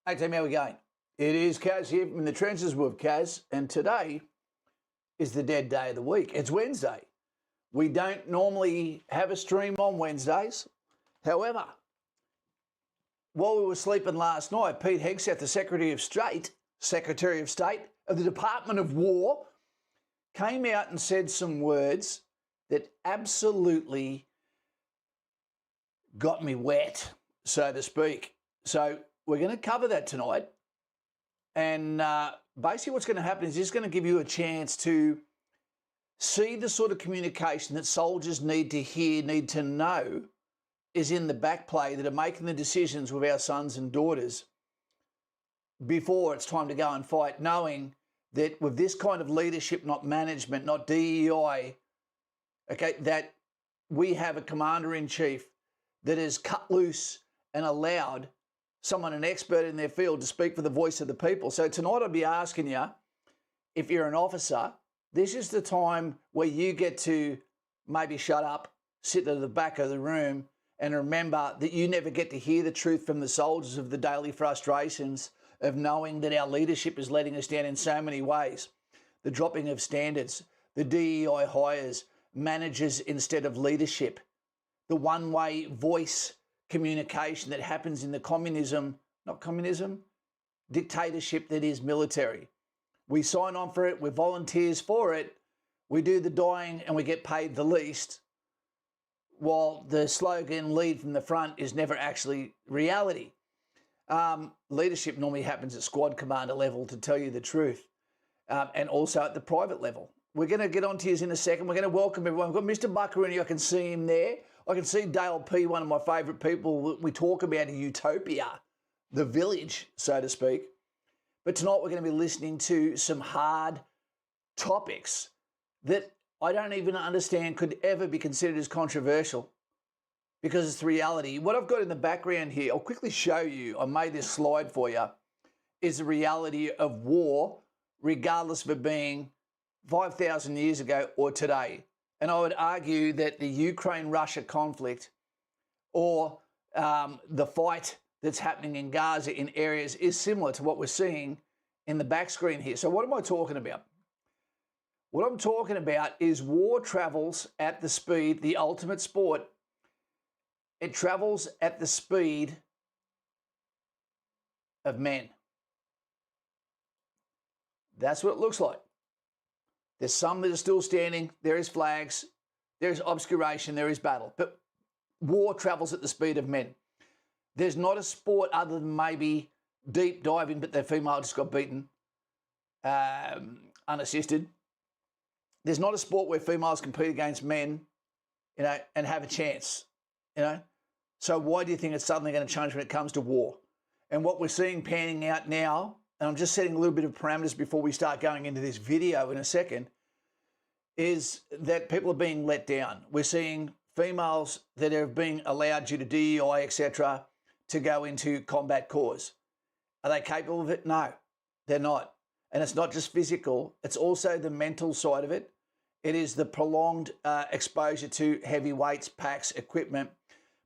Hey team, how we going? It is Kaz here from the trenches with Kaz, and today is the dead day of the week. It's Wednesday. We don't normally have a stream on Wednesdays. However, while we were sleeping last night, Pete Hegseth, the Secretary of State of the Department of War, came out and said some words that absolutely got me wet, so to speak. So we're going to cover that tonight. And basically what's going to happen is it's going to give you a chance to see the sort of communication that soldiers need to hear, need to know, is in the back play that are making the decisions with our sons and daughters before it's time to go and fight, knowing that with this kind of leadership, not management, not DEI, okay, that we have a commander-in-chief that is cut loose and allowed someone, an expert in their field, to speak for the voice of the people. So tonight I'll be asking you, if you're an officer, this is the time where you get to maybe shut up, sit at the back of the room, and remember that you never get to hear the truth from the soldiers of the daily frustrations of knowing that our leadership is letting us down in so many ways. The dropping of standards, the DEI hires, managers instead of leadership, the one-way voice communication that happens in the dictatorship that is military. We sign on for it, we're volunteers for it, we do the dying and we get paid the least, while the slogan lead from the front is never actually reality. Leadership normally happens at squad commander level, to tell you the truth, and also at the private level. We're going to get on to you in a second. We're going to welcome everyone. We've got Mr. Buckaroo, I can see him there. I can see Dale P., one of my favourite people. We talk about a utopia, the village, so to speak. But tonight we're going to be listening to some hard topics that I don't even understand could ever be considered as controversial, because it's reality. What I've got in the background here, I'll quickly show you, I made this slide for you, is the reality of war, regardless of it being 5,000 years ago or today. And I would argue that the Ukraine-Russia conflict, or the fight that's happening in Gaza in areas, is similar to what we're seeing in the back screen here. So what am I talking about? What I'm talking about is war travels at the speed, the ultimate sport. It travels at the speed of men. That's what it looks like. There's some that are still standing, there is flags, there is obscuration, there is battle. But war travels at the speed of men. There's not a sport other than maybe deep diving, but the female just got beaten unassisted. There's not a sport where females compete against men, you know, and have a chance, you know. So why do you think it's suddenly going to change when it comes to war? And what we're seeing panning out now, and I'm just setting a little bit of parameters before we start going into this video in a second, is that people are being let down. We're seeing females that are being allowed due to DEI, etc., to go into combat corps. Are they capable of it? No, they're not. And it's not just physical, it's also the mental side of it. It is the prolonged exposure to heavy weights, packs, equipment,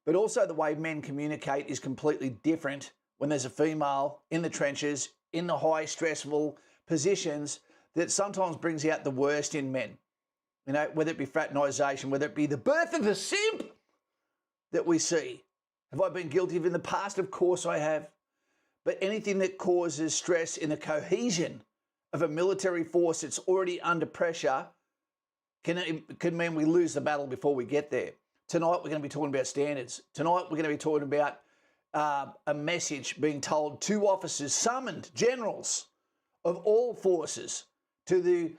but also the way men communicate is completely different when there's a female in the trenches, in the high stressful positions, that sometimes brings out the worst in men. You know, whether it be fraternisation, whether it be the birth of a simp that we see. Have I been guilty of in the past? Of course I have. But anything that causes stress in the cohesion of a military force that's already under pressure can mean we lose the battle before we get there. Tonight we're going to be talking about standards. Tonight we're going to be talking about a message being told to officers, summoned generals of all forces, to the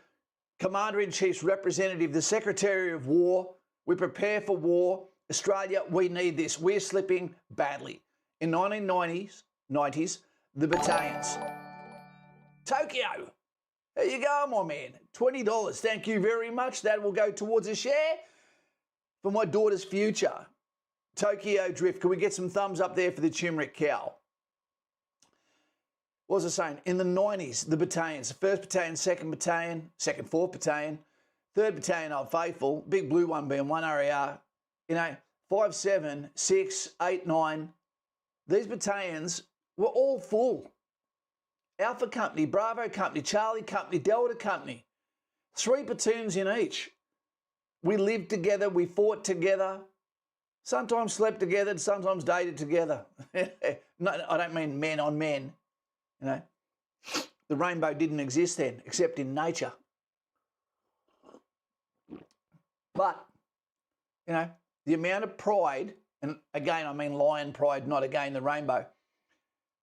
Commander-in-Chief's representative, the Secretary of War. We prepare for war. Australia, we need this. We're slipping badly. In 1990s, the battalions. Tokyo, there you go, my man. $20. Thank you very much. That will go towards a share for my daughter's future. Tokyo Drift. Can we get some thumbs up there for the turmeric cow? What was I saying? In the 90s, the battalions, the 1st Battalion, 2nd Battalion, 2nd, 4th Battalion, 3rd Battalion, Old Faithful, big blue one being 1 RAR, you know, 5, 7, 6, 8, 9, these battalions were all full. Alpha Company, Bravo Company, Charlie Company, Delta Company. 3 platoons in each. We lived together, we fought together, sometimes slept together, sometimes dated together. No, I don't mean men on men. You know, the rainbow didn't exist then, except in nature. But, you know, the amount of pride, and again, I mean lion pride, not again the rainbow.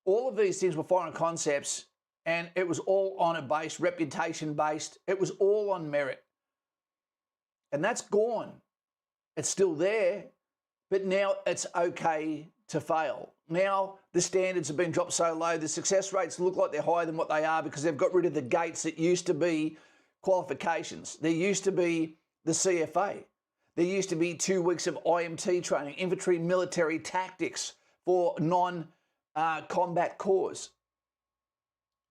All of these things were foreign concepts, and it was all honour-based, reputation-based. It was all on merit. And that's gone. It's still there, but now it's okay to fail. Now the standards have been dropped so low, the success rates look like they're higher than what they are because they've got rid of the gates that used to be qualifications. There used to be the CFA. There used to be 2 weeks of IMT training, infantry military tactics for non-combat corps.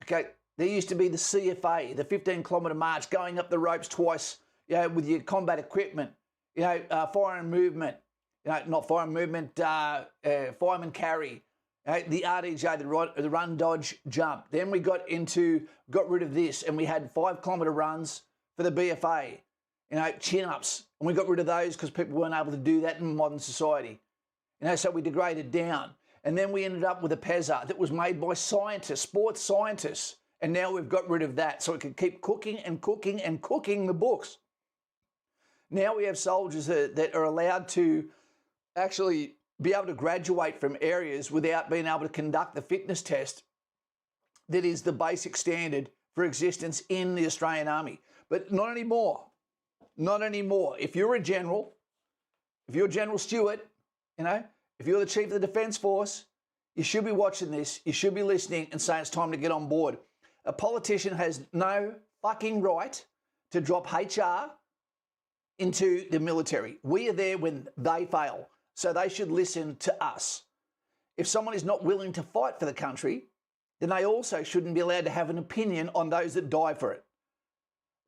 Okay, there used to be the CFA, the 15-kilometre march, going up the ropes twice, you know, with your combat equipment, you know, firearm movement, you know, not firearm movement, fireman carry, the RDJ, the run, dodge, jump. Then we got rid of this, and we had 5-kilometre runs for the BFA, you know, chin-ups, and we got rid of those because people weren't able to do that in modern society. You know, so we degraded down. And then we ended up with a PESA that was made by scientists, sports scientists, and now we've got rid of that so it can keep cooking and cooking and cooking the books. Now we have soldiers that are allowed to actually be able to graduate from areas without being able to conduct the fitness test that is the basic standard for existence in the Australian Army. But not anymore. Not anymore. If you're a general, if you're General Stewart, you know, if you're the Chief of the Defence Force, you should be watching this, you should be listening and saying it's time to get on board. A politician has no fucking right to drop HR into the military. We are there when they fail, so they should listen to us. If someone is not willing to fight for the country, then they also shouldn't be allowed to have an opinion on those that die for it.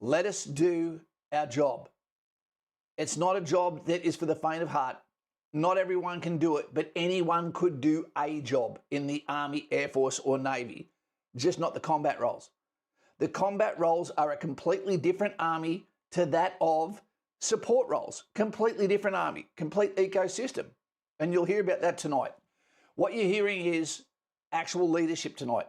Let us do our job. It's not a job that is for the faint of heart. Not everyone can do it, but anyone could do a job in the Army, Air Force or Navy, just not the combat roles. The combat roles are a completely different army to that of support roles. Completely different army, complete ecosystem. And you'll hear about that tonight. What you're hearing is actual leadership tonight.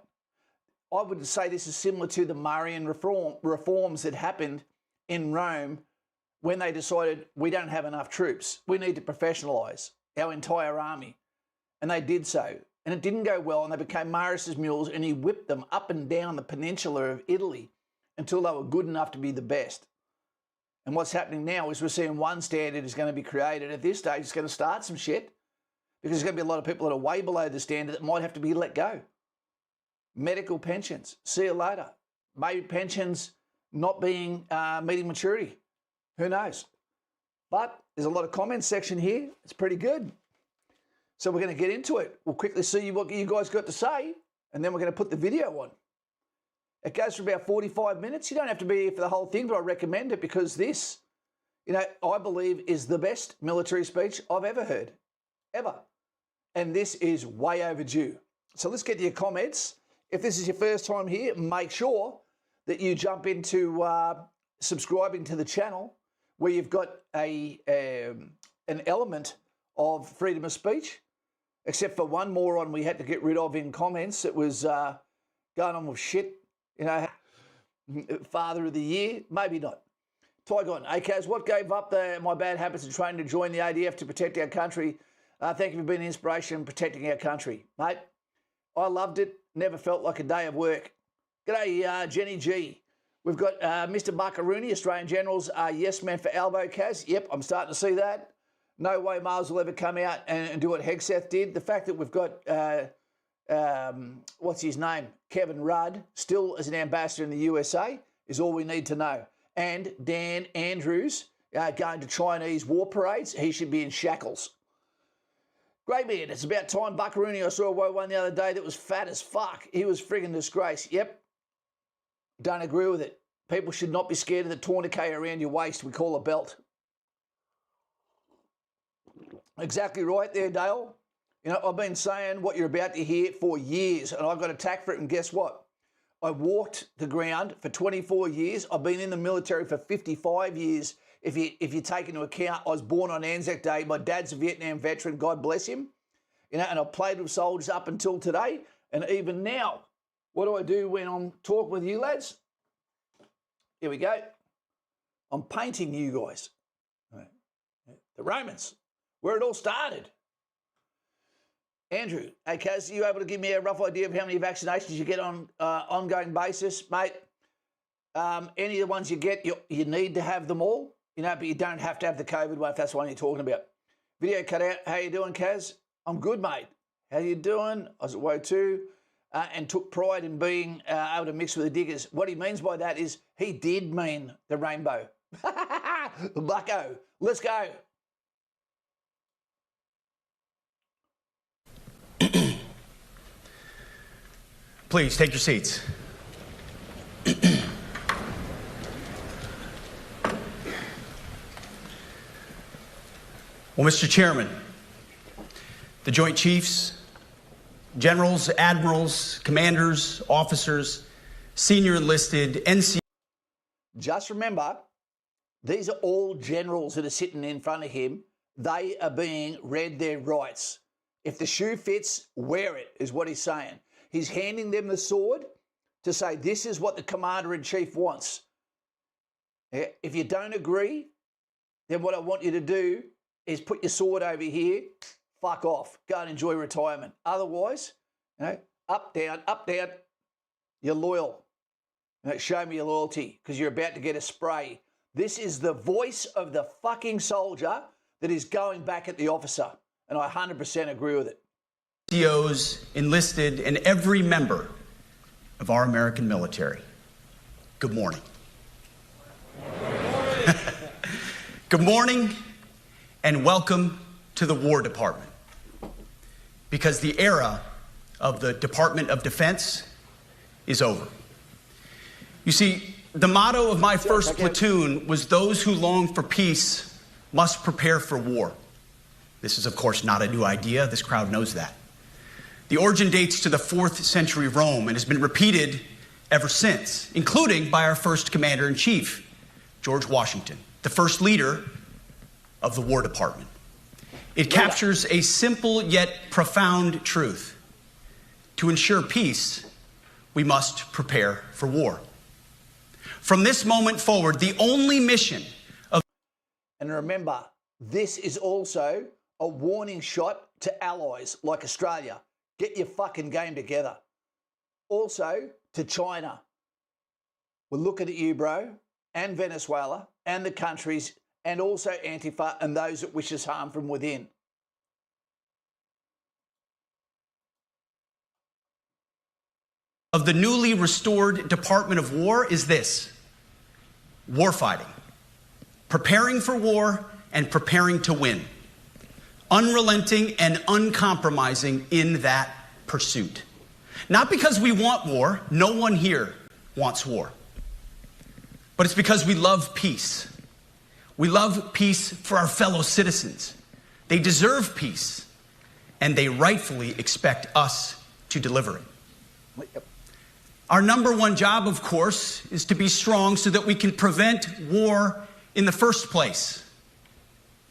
I would say this is similar to the Marian reforms that happened in Rome when they decided we don't have enough troops. We need to professionalise our entire army. And they did so. And it didn't go well, and they became Marius's mules, and he whipped them up and down the peninsula of Italy until they were good enough to be the best. And what's happening now is we're seeing one standard is going to be created. At this stage, it's going to start some shit because there's going to be a lot of people that are way below the standard that might have to be let go. Medical pensions, see you later. Maybe pensions not being meeting maturity. Who knows? But there's a lot of comments section here. It's pretty good. So we're going to get into it. We'll quickly see what you guys got to say, and then we're going to put the video on. It goes for about 45 minutes. You don't have to be here for the whole thing, but I recommend it because this, you know, I believe is the best military speech I've ever heard, ever. And this is way overdue. So let's get to your comments. If this is your first time here, make sure that you jump into subscribing to the channel where you've got an element of freedom of speech, except for one moron we had to get rid of in comments. It was going on with shit, you know, Father of the Year, maybe not. Tygon, AKs, what gave up my bad habits of training to join the ADF to protect our country? Thank you for being an inspiration in protecting our country, mate. I loved it. Never felt like a day of work. G'day, Jenny G. We've got Mr. Buckaroony, Australian Generals are yes men for elbow, Kaz. Yep, I'm starting to see that. No way Miles will ever come out and do what Hegseth did. The fact that we've got, what's his name, Kevin Rudd, still as an ambassador in the USA is all we need to know. And Dan Andrews going to Chinese war parades. He should be in shackles. Great man, it's about time. Buckaroony, I saw one the other day that was fat as fuck. He was friggin' disgrace. Yep. Don't agree with it. People should not be scared of the tourniquet around your waist we call a belt. Exactly right there, Dale. You know, I've been saying what you're about to hear for years, and I got attacked for it, and guess what? I walked the ground for 24 years. I've been in the military for 55 years. If you take into account, I was born on Anzac Day. My dad's a Vietnam veteran, God bless him. You know, and I've played with soldiers up until today, and even now. What do I do when I'm talking with you lads? Here we go. I'm painting you guys. The Romans, where it all started. Andrew, hey Kaz, are you able to give me a rough idea of how many vaccinations you get on ongoing basis, mate? Any of the ones you get, you need to have them all, you know, but you don't have to have the COVID one if that's the one you're talking about. Video cut out. How you doing, Kaz? I'm good, mate. How you doing? I was at Woe too, and took pride in being able to mix with the diggers. What he means by that is he did mean the rainbow. Bucko, let's go. Please take your seats. Well, Mr. Chairman, the Joint Chiefs, Generals, Admirals, Commanders, Officers, Senior Enlisted, NCOs. Just remember, these are all generals that are sitting in front of him. They are being read their rights. If the shoe fits, wear it, is what he's saying. He's handing them the sword to say, this is what the Commander-in-Chief wants. If you don't agree, then what I want you to do is put your sword over here, fuck off, go and enjoy retirement. Otherwise, you know, up, down, you're loyal. You know, show me your loyalty because you're about to get a spray. This is the voice of the fucking soldier that is going back at the officer, and I 100% agree with it. NCOs, enlisted, and every member of our American military. Good morning. Good morning, and welcome to the War Department. Because the era of the Department of Defense is over. You see, the motto of my first platoon was, those who long for peace must prepare for war. This is, of course, not a new idea. This crowd knows that. The origin dates to the 4th century Rome and has been repeated ever since, including by our first commander-in-chief, George Washington, the first leader of the War Department. It captures a simple yet profound truth. To ensure peace, we must prepare for war. From this moment forward, the only mission of... And remember, this is also a warning shot to allies like Australia. Get your fucking game together. Also, to China. We're looking at you, bro, and Venezuela, and the countries, and also Antifa and those that wish us harm from within. Of the newly restored Department of War is this: warfighting, preparing for war and preparing to win. Unrelenting and uncompromising in that pursuit. Not because we want war, no one here wants war, but it's because we love peace. We love peace for our fellow citizens. They deserve peace, and they rightfully expect us to deliver it. Our number one job, of course, is to be strong so that we can prevent war in the first place.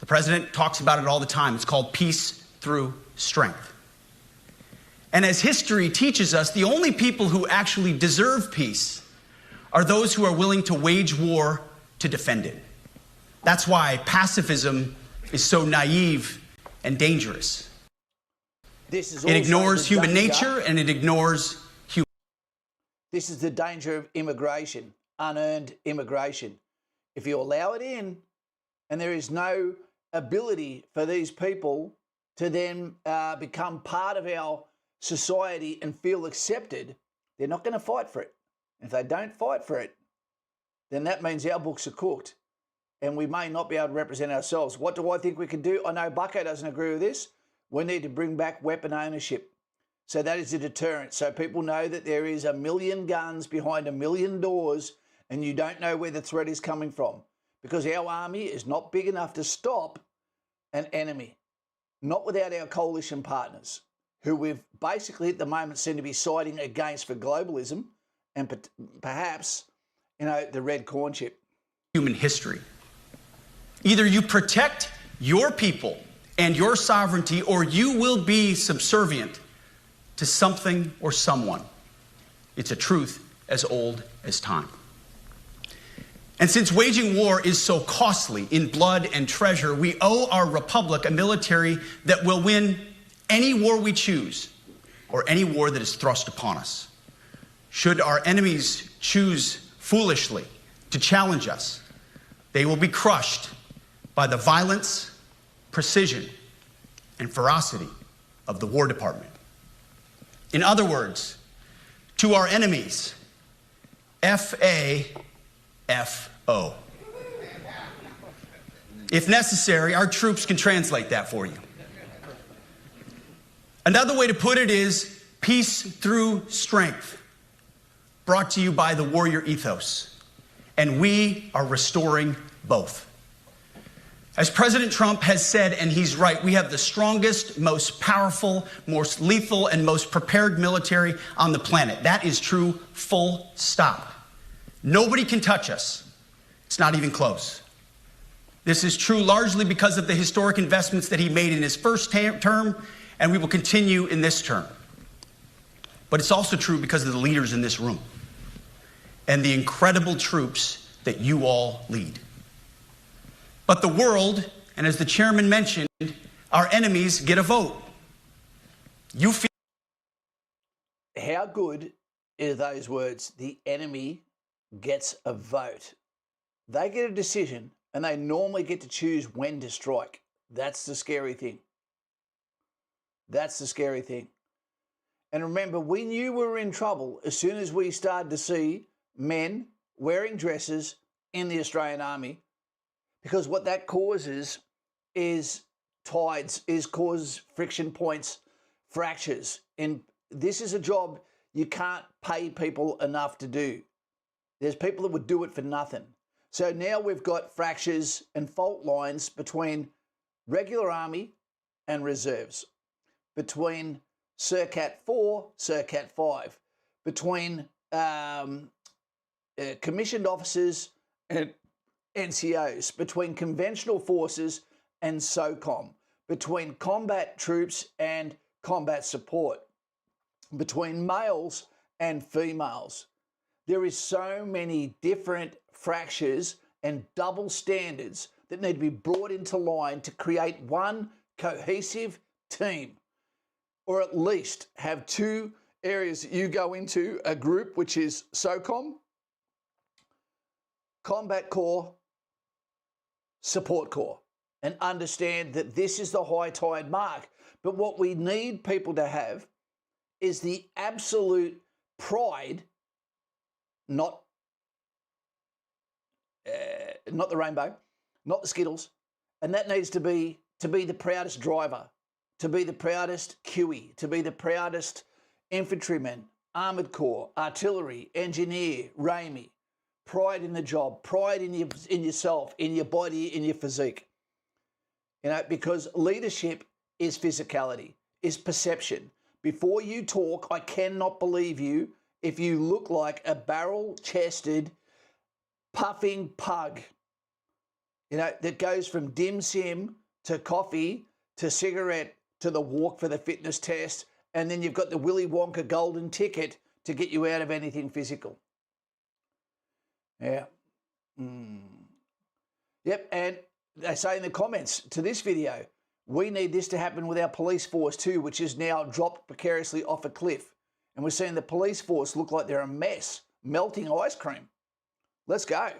The president talks about it all the time. It's called peace through strength. And as history teaches us, the only people who actually deserve peace are those who are willing to wage war to defend it. That's why pacifism is so naive and dangerous. It ignores human nature and it ignores human. This is the danger of immigration, unearned immigration. If you allow it in and there is no ability for these people to then become part of our society and feel accepted, they're not going to fight for it. If they don't fight for it, then that means our books are cooked and we may not be able to represent ourselves. What do I think we can do? I know Bucko doesn't agree with this. We need to bring back weapon ownership. So that is a deterrent. So people know that there is 1 million guns behind 1 million doors and you don't know where the threat is coming from, because our army is not big enough to stop an enemy. not without our coalition partners, who we've basically at the moment seem to be siding against for globalism and perhaps, the red corn chip. Human history. Either you protect your people and your sovereignty, or you will be subservient to something or someone. It's a truth as old as time. And since waging war is so costly in blood and treasure, we owe our republic a military that will win any war we choose or any war that is thrust upon us. Should our enemies choose foolishly to challenge us, they will be crushed by the violence, precision, and ferocity of the War Department. In other words, to our enemies, F-A-F-O. If necessary, our troops can translate that for you. Another way to put it is peace through strength, brought to you by the warrior ethos. And we are restoring both. As President Trump has said, and he's right, we have the strongest, most powerful, most lethal, and most prepared military on the planet. That is true, full stop. Nobody can touch us. It's not even close. This is true largely because of the historic investments that he made in his first term, and we will continue in this term. But it's also true because of the leaders in this room and the incredible troops that you all lead. But the world, and as the chairman mentioned, our enemies get a vote. You feel. How good are those words? The enemy gets a vote. They get a decision, and they normally get to choose when to strike. That's the scary thing. That's the scary thing. And remember, we knew we were in trouble as soon as we started to see men wearing dresses in the Australian Army, because what that causes is causes friction points, fractures. And this is a job you can't pay people enough to do. There's people that would do it for nothing. So now we've got fractures and fault lines between regular Army and reserves, between Surcat 4, Surcat 5, between commissioned officers and NCOs, between conventional forces and SOCOM, between combat troops and combat support, between males and females. There is so many different fractures and double standards that need to be brought into line to create one cohesive team, or at least have two areas that you go into, a group which is SOCOM, Combat Corps, Support Corps, and understand that this is the high tide mark. But what we need people to have is the absolute pride, not the rainbow, not the Skittles, and that needs to be the proudest driver, to be the proudest QE, to be the proudest infantryman, armoured corps, artillery, engineer, RAMI. Pride in the job, pride in yourself, in your body, in your physique. Because leadership is physicality, is perception. Before you talk, I cannot believe you if you look like a barrel-chested, puffing pug, that goes from dim sim to coffee to cigarette to the walk for the fitness test, and then you've got the Willy Wonka golden ticket to get you out of anything physical. Yeah. Yep, and they say in the comments to this video, we need this to happen with our police force too, which is now dropped precariously off a cliff. And we're seeing the police force look like they're a mess, melting ice cream. Let's go.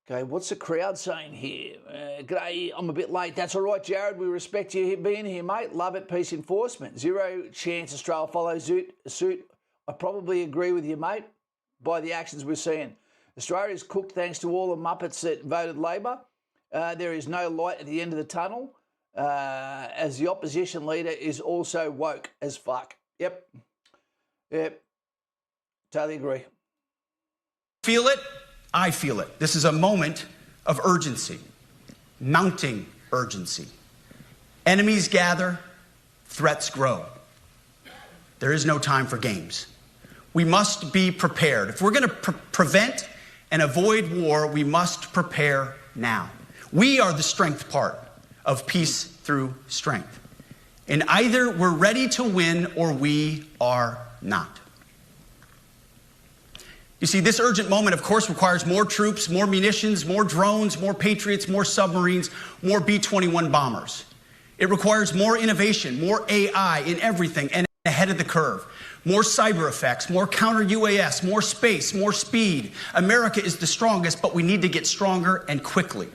Okay, what's the crowd saying here? G'day, I'm a bit late. That's all right, Jared. We respect you being here, mate. Love it, peace enforcement. Zero chance Australia follows suit. I probably agree with you, mate, by the actions we're seeing. Australia is cooked thanks to all the Muppets that voted Labor. There is no light at the end of the tunnel, as the opposition leader is also woke as fuck. Yep. Totally agree. Feel it? I feel it. This is a moment of urgency, mounting urgency. Enemies gather, threats grow. There is no time for games. We must be prepared. If we're going to prevent and avoid war, we must prepare now. We are the strength part of peace through strength. And either we're ready to win or we are not. You see, this urgent moment, of course, requires more troops, more munitions, more drones, more Patriots, more submarines, more B-21 bombers. It requires more innovation, more AI in everything and ahead of the curve. More cyber effects, more counter-UAS, more space, more speed. America is the strongest, but we need to get stronger and quickly.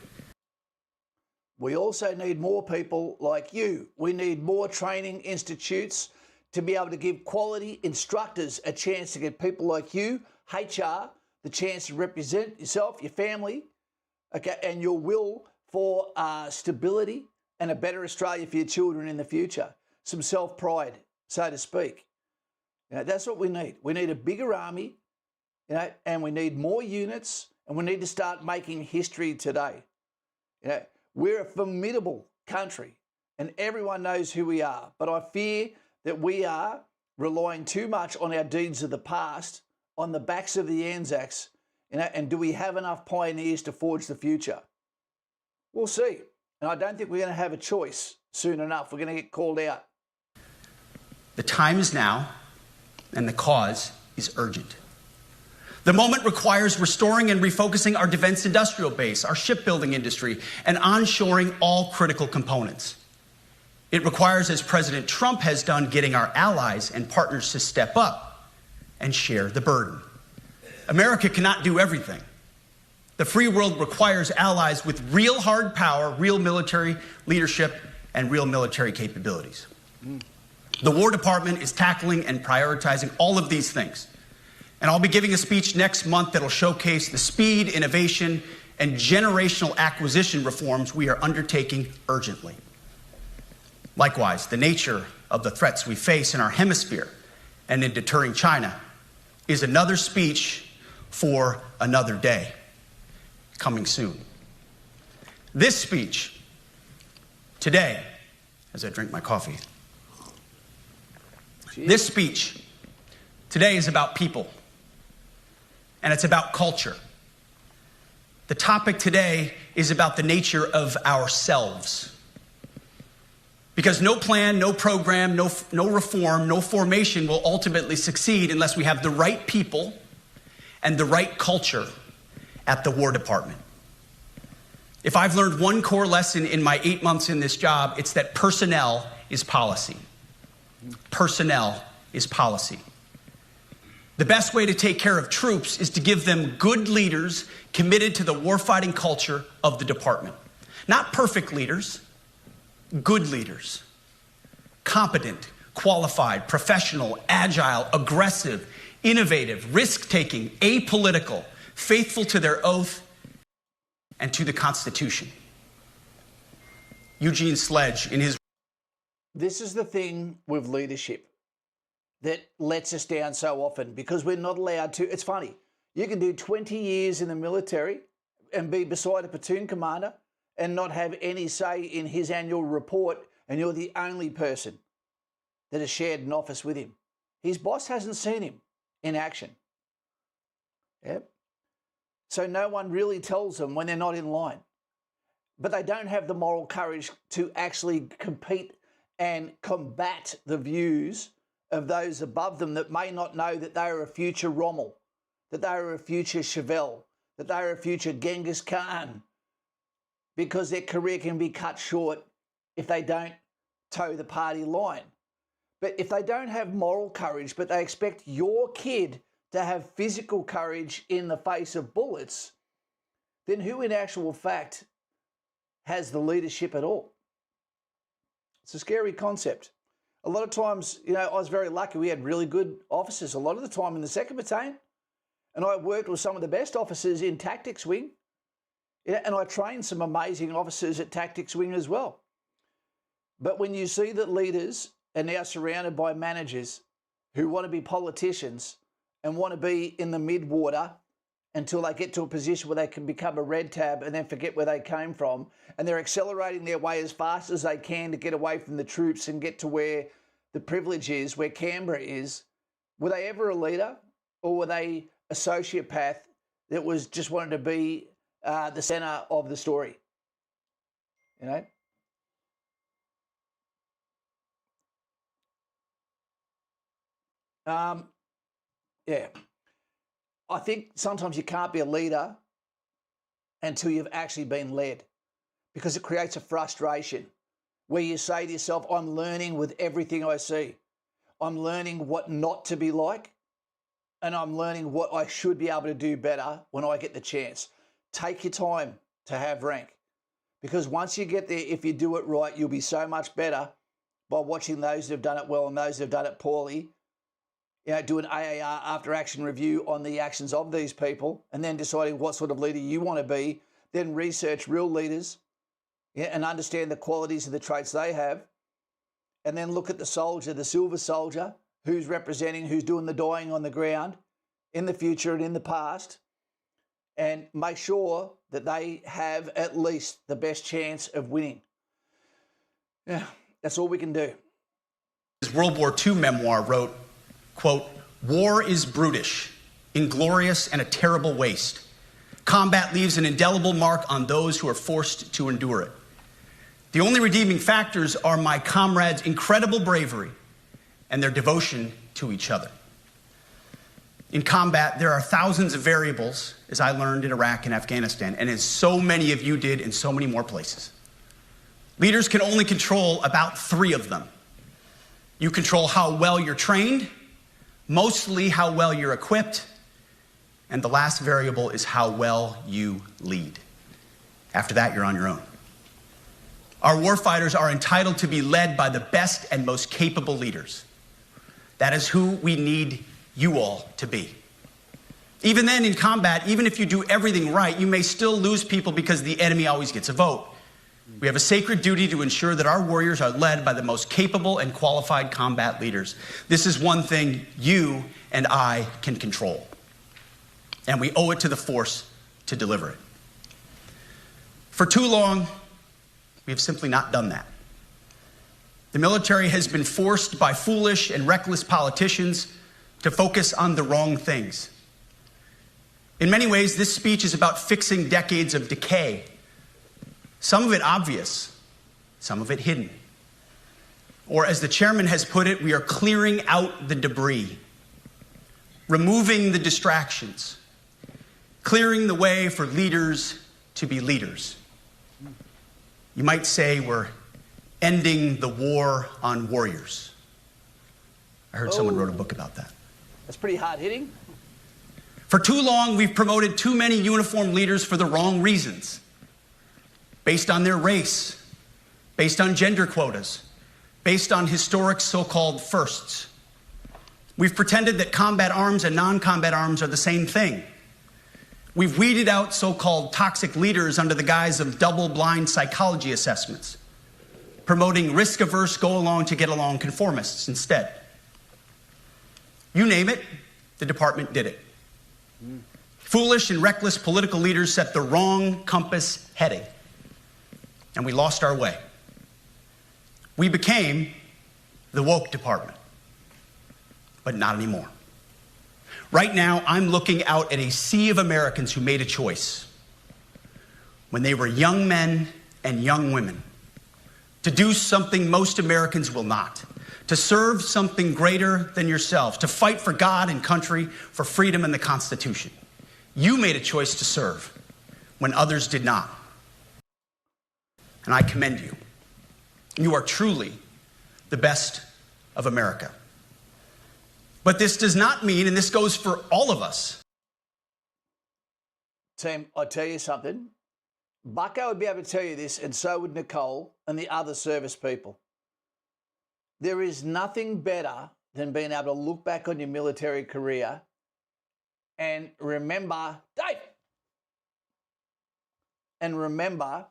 We also need more people like you. We need more training institutes to be able to give quality instructors a chance to get people like you, HR, the chance to represent yourself, your family, okay, and your will for stability and a better Australia for your children in the future. Some self-pride, so to speak. You know, that's what we need. We need a bigger army, you know, and we need more units, and we need to start making history today. You know, we're a formidable country, and everyone knows who we are. But I fear that we are relying too much on our deeds of the past, on the backs of the Anzacs, you know, and do we have enough pioneers to forge the future? We'll see. And I don't think we're going to have a choice soon enough. We're going to get called out. The time is now, and the cause is urgent. The moment requires restoring and refocusing our defense industrial base, our shipbuilding industry, and onshoring all critical components. It requires, as President Trump has done, getting our allies and partners to step up and share the burden. America cannot do everything. The free world requires allies with real hard power, real military leadership, and real military capabilities. The War Department is tackling and prioritizing all of these things. And I'll be giving a speech next month that'll showcase the speed, innovation, and generational acquisition reforms we are undertaking urgently. Likewise, the nature of the threats we face in our hemisphere and in deterring China is another speech for another day, coming soon. This speech today, as I drink my coffee, this speech today is about people, and it's about culture. The topic today is about the nature of ourselves. Because no plan, no program, no reform, no formation will ultimately succeed unless we have the right people and the right culture at the War Department. If I've learned one core lesson in my 8 months in this job, it's that personnel is policy. Personnel is policy. The best way to take care of troops is to give them good leaders committed to the warfighting culture of the department. Not perfect leaders, good leaders. Competent, qualified, professional, agile, aggressive, innovative, risk-taking, apolitical, faithful to their oath and to the Constitution. Eugene Sledge, in his... This is the thing with leadership that lets us down so often because we're not allowed to. It's funny. You can do 20 years in the military and be beside a platoon commander and not have any say in his annual report, and you're the only person that has shared an office with him. His boss hasn't seen him in action. Yep. So no one really tells them when they're not in line. But they don't have the moral courage to actually compete and combat the views of those above them that may not know that they are a future Rommel, that they are a future Chauvel, that they are a future Genghis Khan, because their career can be cut short if they don't toe the party line. But if they don't have moral courage, but they expect your kid to have physical courage in the face of bullets, then who in actual fact has the leadership at all? It's a scary concept. A lot of times, you know, I was very lucky. We had really good officers a lot of the time in the 2nd Battalion. And I worked with some of the best officers in Tactics Wing. And I trained some amazing officers at Tactics Wing as well. But when you see that leaders are now surrounded by managers who want to be politicians and want to be in the mid-water until they get to a position where they can become a red tab and then forget where they came from. And they're accelerating their way as fast as they can to get away from the troops and get to where the privilege is, where Canberra is. Were they ever a leader, or were they a sociopath that was just wanted to be the centre of the story? You know? Yeah. I think sometimes you can't be a leader until you've actually been led, because it creates a frustration where you say to yourself, I'm learning with everything I see. I'm learning what not to be like, and I'm learning what I should be able to do better when I get the chance. Take your time to have rank, because once you get there, if you do it right, you'll be so much better by watching those that have done it well and those that have done it poorly. You know, do an AAR after action review on the actions of these people, and then deciding what sort of leader you want to be. Then research real leaders, yeah, and understand the qualities of the traits they have. And then look at the soldier, the silver soldier, who's representing, who's doing the dying on the ground in the future and in the past, and make sure that they have at least the best chance of winning. Yeah, that's all we can do. His World War II memoir wrote, quote, "War is brutish, inglorious, and a terrible waste. Combat leaves an indelible mark on those who are forced to endure it. The only redeeming factors are my comrades' incredible bravery and their devotion to each other. In combat, there are thousands of variables, as I learned in Iraq and Afghanistan, and as so many of you did in so many more places. Leaders can only control about 3 of them. You control how well you're trained, mostly how well you're equipped, and the last variable is how well you lead. After that, you're on your own. Our warfighters are entitled to be led by the best and most capable leaders. That is who we need you all to be. Even then, in combat, even if you do everything right, you may still lose people because the enemy always gets a vote. We have a sacred duty to ensure that our warriors are led by the most capable and qualified combat leaders. This is one thing you and I can control, and we owe it to the force to deliver it. For too long, we have simply not done that. The military has been forced by foolish and reckless politicians to focus on the wrong things. In many ways, this speech is about fixing decades of decay. Some of it obvious, some of it hidden. Or as the chairman has put it, we are clearing out the debris, removing the distractions, clearing the way for leaders to be leaders. You might say we're ending the war on warriors. I heard someone wrote a book about that. That's pretty hard-hitting. For too long, we've promoted too many uniformed leaders for the wrong reasons, based on their race, based on gender quotas, based on historic so-called firsts. We've pretended that combat arms and non-combat arms are the same thing. We've weeded out so-called toxic leaders under the guise of double-blind psychology assessments, promoting risk-averse, go-along-to-get-along conformists instead. You name it, the department did it. Foolish and reckless political leaders set the wrong compass heading, and we lost our way. We became the woke department, but not anymore. Right now, I'm looking out at a sea of Americans who made a choice when they were young men and young women to do something most Americans will not, to serve something greater than yourselves, to fight for God and country, for freedom and the Constitution. You made a choice to serve when others did not. And I commend you. You are truly the best of America. But this does not mean, and this goes for all of us. Team, I tell you something. Bucko would be able to tell you this, and so would Nicole and the other service people. There is nothing better than being able to look back on your military career and remember, Dave, and remember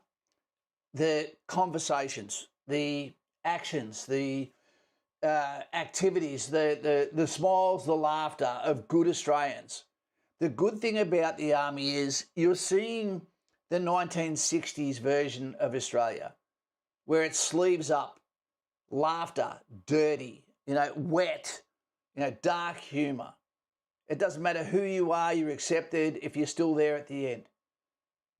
the conversations, the actions, the activities, the smiles, the laughter of good Australians. The good thing about the army is you're seeing the 1960s version of Australia, where it's sleeves up, laughter, dirty, wet, dark humour. It doesn't matter who you are, you're accepted if you're still there at the end.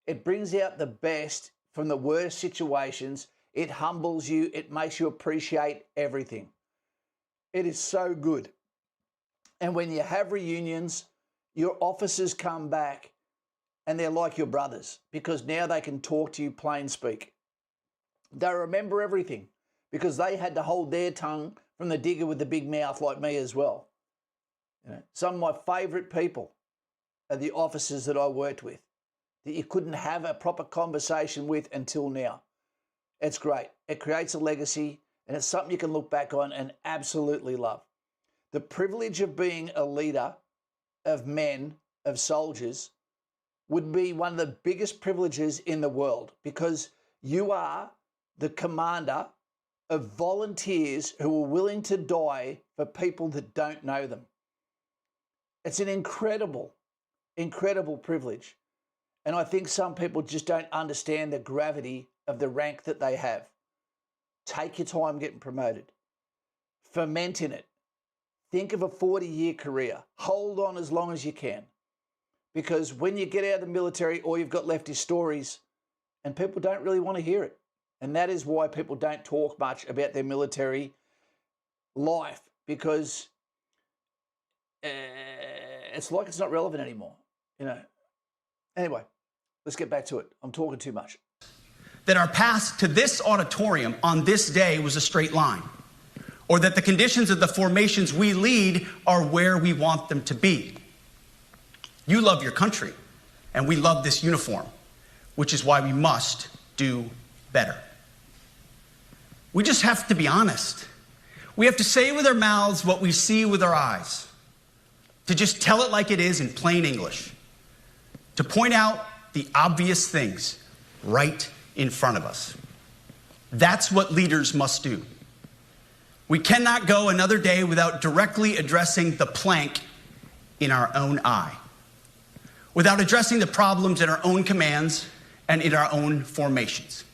It brings out the best from the worst situations. It humbles you. It makes you appreciate everything. It is so good. And when you have reunions, your officers come back and they're like your brothers because now they can talk to you plain speak. They remember everything because they had to hold their tongue from the digger with the big mouth like me as well. Some of my favourite people are the officers that I worked with that you couldn't have a proper conversation with until now. It's great. It creates a legacy and it's something you can look back on and absolutely love. The privilege of being a leader of men, of soldiers, would be one of the biggest privileges in the world because you are the commander of volunteers who are willing to die for people that don't know them. It's an incredible, incredible privilege. And I think some people just don't understand the gravity of the rank that they have. Take your time getting promoted. Ferment in it. Think of a 40-year career. Hold on as long as you can. Because when you get out of the military, all you've got left is stories, and people don't really want to hear it. And that is why people don't talk much about their military life, because it's like it's not relevant anymore, Anyway, let's get back to it. I'm talking too much. That our path to this auditorium on this day was a straight line, or that the conditions of the formations we lead are where we want them to be. You love your country, and we love this uniform, which is why we must do better. We just have to be honest. We have to say with our mouths what we see with our eyes, to just tell it like it is in plain English, to point out the obvious things right in front of us. That's what leaders must do. We cannot go another day without directly addressing the plank in our own eye, without addressing the problems in our own commands and in our own formations.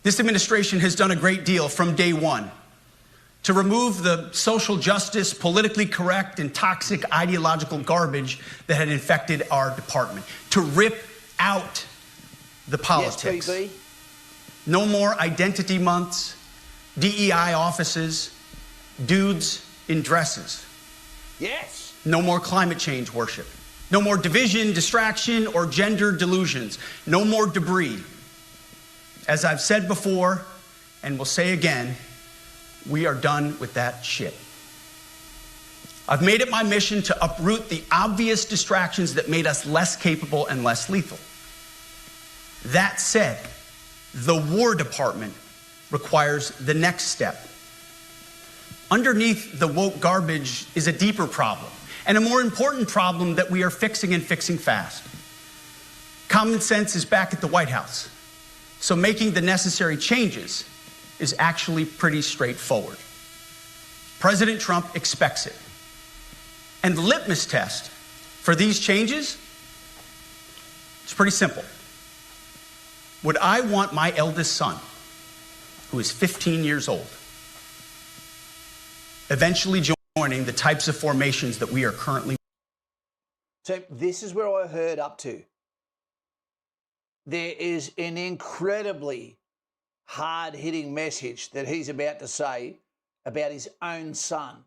This administration has done a great deal from day one to remove the social justice, politically correct, and toxic ideological garbage that had infected our department, to rip out the politics. Yes, baby. No more identity months, DEI offices, dudes in dresses. Yes. No more climate change worship. No more division, distraction, or gender delusions. No more debris. As I've said before, and will say again, we are done with that shit. I've made it my mission to uproot the obvious distractions that made us less capable and less lethal. That said, the War Department requires the next step. Underneath the woke garbage is a deeper problem, and a more important problem that we are fixing and fixing fast. Common sense is back at the White House, so making the necessary changes is actually pretty straightforward. President Trump expects it. And the litmus test for these changes is pretty simple. Would I want my eldest son, who is 15 years old, eventually joining the types of formations that we are currently? So this is where I heard up to. There is an incredibly hard-hitting message that he's about to say about his own son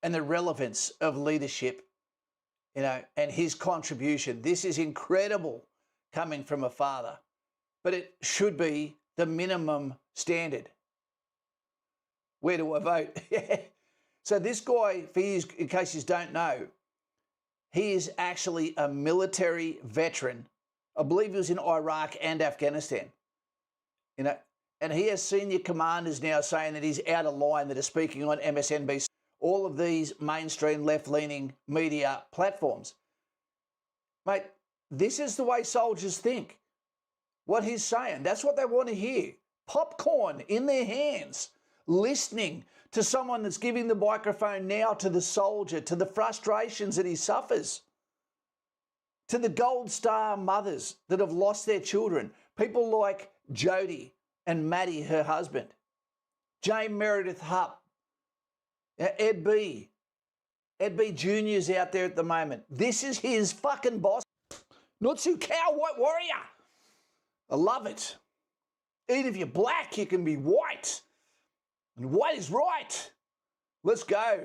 and the relevance of leadership, and his contribution. This is incredible coming from a father, but it should be the minimum standard. Where do I vote? So this guy, in case you don't know, he is actually a military veteran. I believe he was in Iraq and Afghanistan. And he has senior commanders now saying that he's out of line, that are speaking on MSNBC, all of these mainstream left-leaning media platforms. Mate, this is the way soldiers think. What he's saying, that's what they want to hear. Popcorn in their hands, listening to someone that's giving the microphone now to the soldier, to the frustrations that he suffers, to the Gold Star mothers that have lost their children, people like Jody and Maddie, her husband, Jane Meredith Hupp, Ed B. Ed B. Jr.'s out there at the moment. This is his fucking boss. Nutsu Cow White Warrior. I love it. Even if you're black, you can be white. And white is right. Let's go.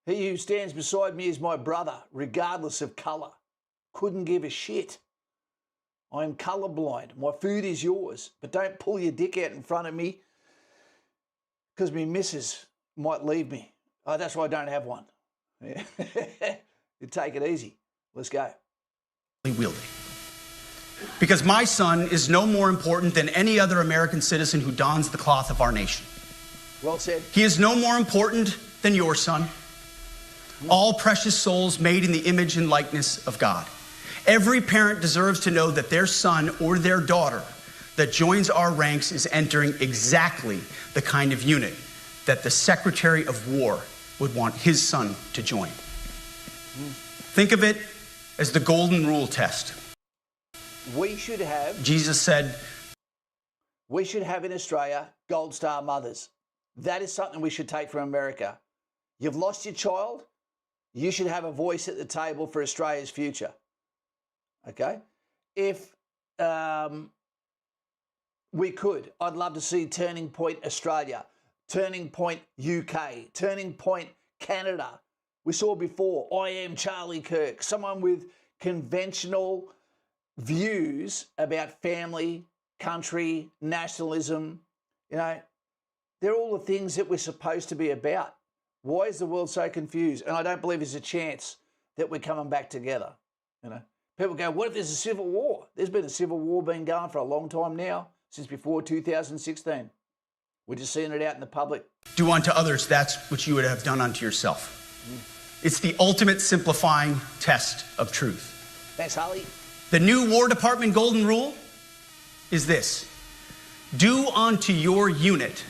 He who stands beside me is my brother, regardless of colour. Couldn't give a shit. I am colourblind. My food is yours. But don't pull your dick out in front of me because me missus might leave me. Oh, that's why I don't have one. Yeah. You take it easy. Let's go. Wielding. Because my son is no more important than any other American citizen who dons the cloth of our nation. Well said. He is no more important than your son. All precious souls made in the image and likeness of God. Every parent deserves to know that their son or their daughter that joins our ranks is entering exactly the kind of unit that the Secretary of War would want his son to join. Think of it as the golden rule test. We should have... Jesus said... We should have in Australia Gold Star mothers. That is something we should take from America. You've lost your child, you should have a voice at the table for Australia's future. Okay? If we could, I'd love to see Turning Point Australia, Turning Point UK, Turning Point Canada. We saw before, I am Charlie Kirk, someone with conventional views about family, country, nationalism. You know, they're all the things that we're supposed to be about. Why is the world so confused? And I don't believe there's a chance that we're coming back together. You know, people go, what if there's a civil war? There's been a civil war been going for a long time now, since before 2016. We're just seeing it out in the public. Do unto others that's what you would have done unto yourself. It's the ultimate simplifying test of truth. Thanks, Harley. The new War Department golden rule is this: do unto your unit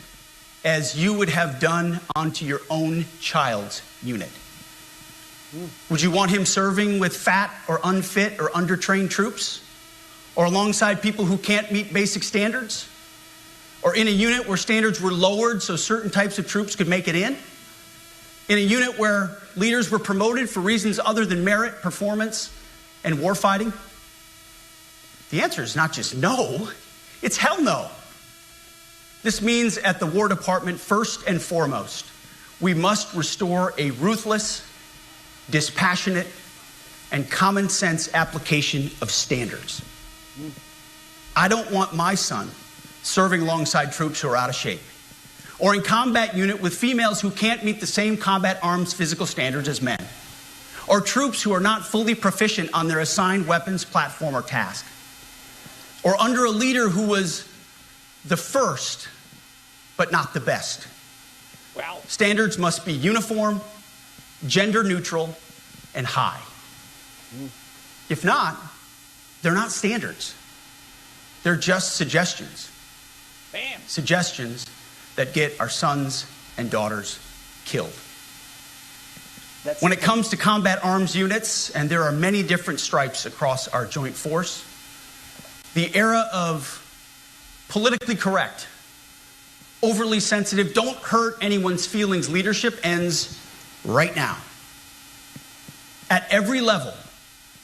as you would have done unto your own child's unit. Would you want him serving with fat or unfit or undertrained troops? Or alongside people who can't meet basic standards? Or in a unit where standards were lowered so certain types of troops could make it in? In a unit where leaders were promoted for reasons other than merit, performance, and warfighting? The answer is not just no, it's hell no. This means at the War Department, first and foremost, we must restore a ruthless, dispassionate, and common sense application of standards. I don't want my son serving alongside troops who are out of shape, or in combat unit with females who can't meet the same combat arms physical standards as men, or troops who are not fully proficient on their assigned weapons, platform, or task, or under a leader who was the first, but not the best. Wow. Standards must be uniform, gender neutral, and high. If not, they're not standards. They're just suggestions. Bam. Suggestions that get our sons and daughters killed. When it comes to combat arms units, and there are many different stripes across our joint force, the era of politically correct, overly sensitive, don't hurt anyone's feelings leadership ends right now. At every level,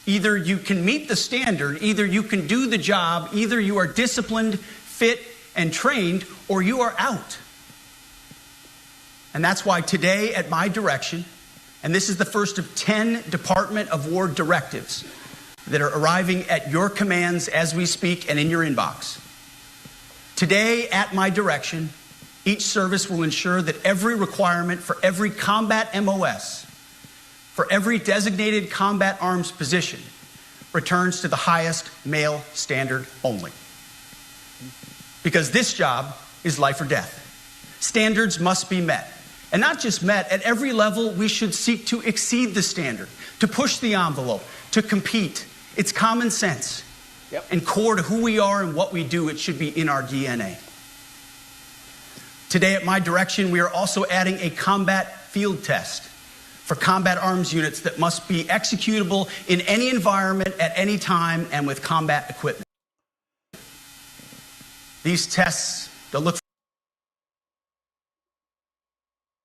either you can meet the standard, either you can do the job, either you are disciplined, fit, and trained, or you are out. And that's why today, at my direction, and this is the first of 10 Department of War directives that are arriving at your commands as we speak and in your inbox. Today, at my direction, each service will ensure that every requirement for every combat MOS, for every designated combat arms position, returns to the highest male standard only. Because this job is life or death. Standards must be met. And not just met, at every level we should seek to exceed the standard, to push the envelope, to compete. It's common sense. And core to who we are and what we do. It should be in our DNA. Today, at my direction, we are also adding a combat field test for combat arms units that must be executable in any environment at any time and with combat equipment. These tests, they'll look.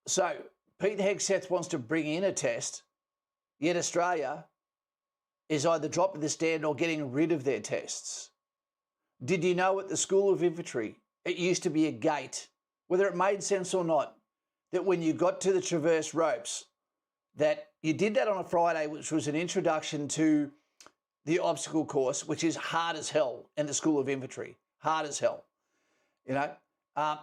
So Pete Hegseth wants to bring in a test, yet Australia is either dropping the standard or getting rid of their tests. Did you know at the School of Infantry, it used to be a gate, whether it made sense or not, that when you got to the traverse ropes, that you did that on a Friday, which was an introduction to the obstacle course, which is hard as hell in the School of Infantry, hard as hell, you know,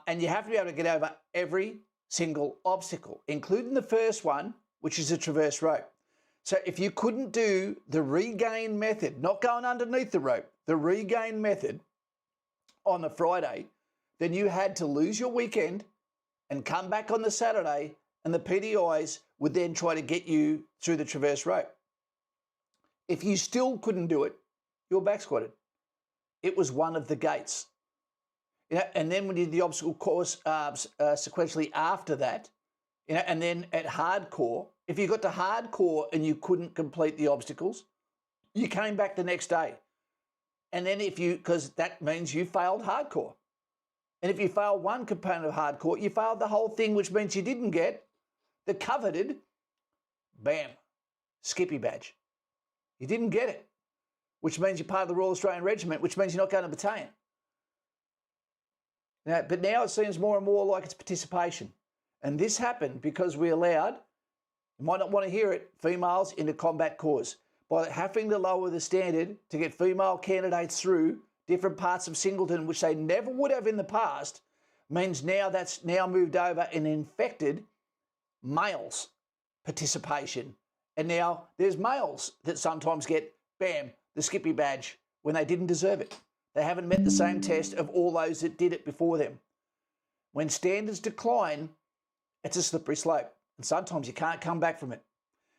and you have to be able to get over every single obstacle, including the first one, which is a traverse rope. So if you couldn't do the regain method, not going underneath the rope, the regain method on the Friday, then you had to lose your weekend and come back on the Saturday, and the PDIs would then try to get you through the traverse rope. If you still couldn't do it, you were back squatted. It was one of the gates. You know, and then we did the obstacle course sequentially after that, you know, and then at hardcore, if you got to hardcore and you couldn't complete the obstacles, you came back the next day. And then because that means you failed hardcore. And if you failed one component of hardcore, you failed the whole thing, which means you didn't get the coveted, bam, Skippy badge. You didn't get it, which means you're part of the Royal Australian Regiment, which means you're not going to battalion. Now, but now it seems more and more like it's participation. And this happened because we allowed, you might not want to hear it, females into combat corps. By having to lower the standard to get female candidates through different parts of Singleton, which they never would have in the past, means now that's now moved over and infected males' participation. And now there's males that sometimes get, bam, the Skippy badge when they didn't deserve it. They haven't met the same test of all those that did it before them. When standards decline, it's a slippery slope. And sometimes you can't come back from it.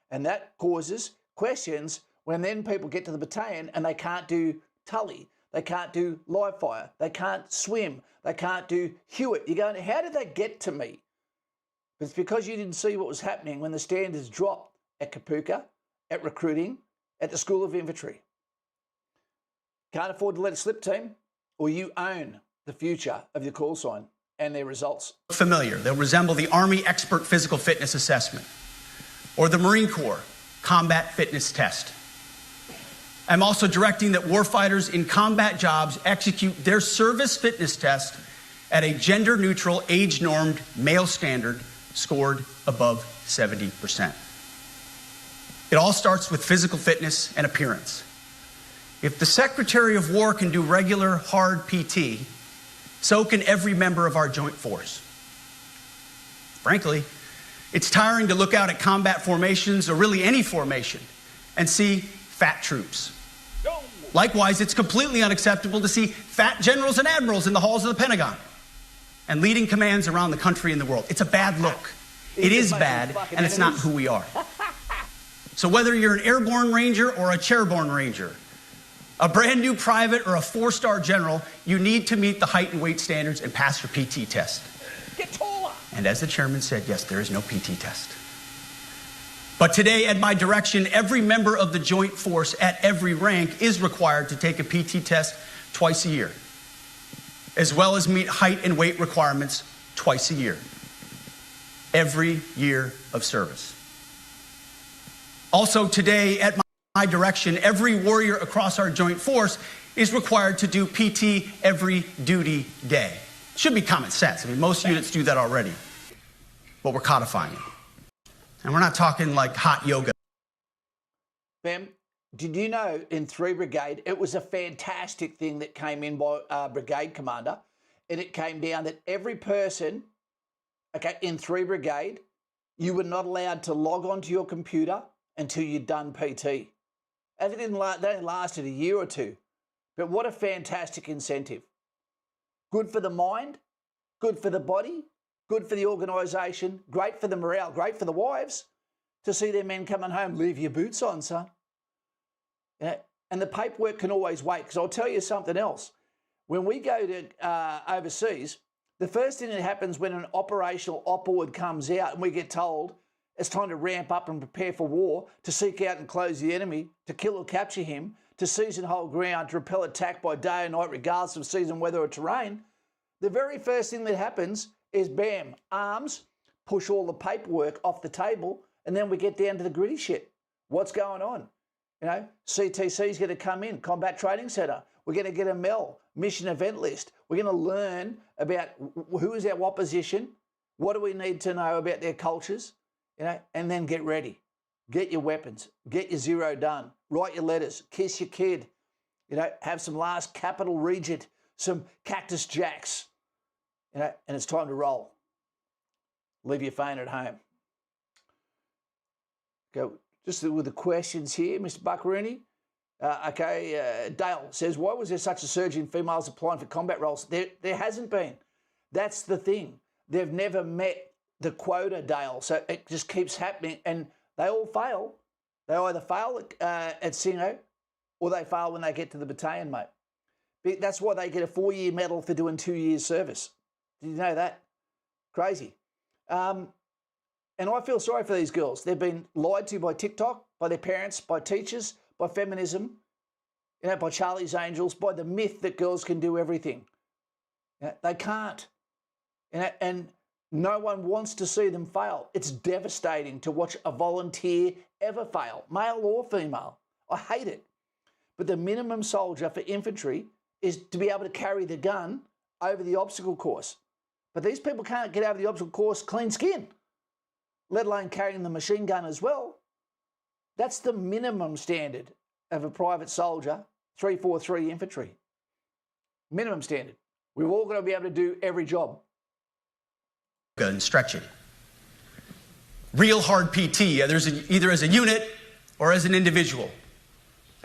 And that causes questions when then people get to the battalion and they can't do Tully, they can't do live fire, they can't swim, they can't do Hewitt. You're going, how did they get to me? It's because you didn't see what was happening when the standards dropped at Kapuka, at recruiting, at the School of Infantry. Can't afford to let it slip, team, or you own the future of your call sign and their results. Familiar. They'll resemble the Army Expert Physical Fitness Assessment or the Marine Corps Combat Fitness Test. I'm also directing that warfighters in combat jobs execute their service fitness test at a gender-neutral, age-normed male standard scored above 70%. It all starts with physical fitness and appearance. If the Secretary of War can do regular, hard PT, so can every member of our joint force. Frankly, it's tiring to look out at combat formations, or really any formation, and see fat troops. Likewise, it's completely unacceptable to see fat generals and admirals in the halls of the Pentagon and leading commands around the country and the world. It's a bad look. It is bad, and it's not who we are. So whether you're an airborne ranger or a chairborne ranger, a brand new private or a 4-star general, you need to meet the height and weight standards and pass your PT test. Get taller. And as the chairman said, yes, there is no PT test. But today, at my direction, every member of the joint force at every rank is required to take a PT test twice a year, as well as meet height and weight requirements twice a year, every year of service. Also today, at my direction, every warrior across our joint force is required to do PT every duty day. Should be common sense. I mean, most units do that already, but we're codifying it. And we're not talking like hot yoga. Bam, did you know in 3 Brigade, it was a fantastic thing that came in by brigade commander, and it came down that every person, okay, in 3 Brigade, you were not allowed to log onto your computer until you'd done PT. And it didn't that only lasted a year or two. But what a fantastic incentive. Good for the mind, good for the body, good for the organisation, great for the morale, great for the wives to see their men coming home. Leave your boots on, son. Yeah. And the paperwork can always wait, because I'll tell you something else. When we go to overseas, The first thing that happens when an operational op-ord comes out and we get told it's time to ramp up and prepare for war, to seek out and close the enemy, to kill or capture him, to seize and hold ground, to repel attack by day or night regardless of season, weather or terrain, the very first thing that happens is bam, arms, push all the paperwork off the table, and then we get down to the gritty shit. What's going on? You know, CTC is going to come in, Combat Training Centre. We're going to get a MEL, mission event list. We're going to learn about who is our opposition, what do we need to know about their cultures, you know, and then get ready. Get your weapons, get your zero done, write your letters, kiss your kid, you know, have some last capital regent, some cactus jacks, you know, and it's time to roll. Leave your phone at home. Go just with the questions here, Mr. Buckaroony. Dale says, why was there such a surge in females applying for combat roles? There hasn't been. That's the thing. They've never met the quota, Dale. So it just keeps happening, and they all fail. They either fail at Singo or they fail when they get to the battalion, mate. That's why they get a 4-year medal for doing 2 years service. Did you know that? Crazy. And I feel sorry for these girls. They've been lied to by TikTok, by their parents, by teachers, by feminism, you know, by Charlie's Angels, by the myth that girls can do everything. You know, they can't. You know, and no one wants to see them fail. It's devastating to watch a volunteer ever fail, male or female. I hate it. But the minimum soldier for infantry is to be able to carry the gun over the obstacle course. But these people can't get over the obstacle course clean skin, let alone carrying the machine gun as well. That's the minimum standard of a private soldier, 343 infantry. Minimum standard. We've all got to be able to do every job. And stretching. Real hard PT, either as a unit or as an individual.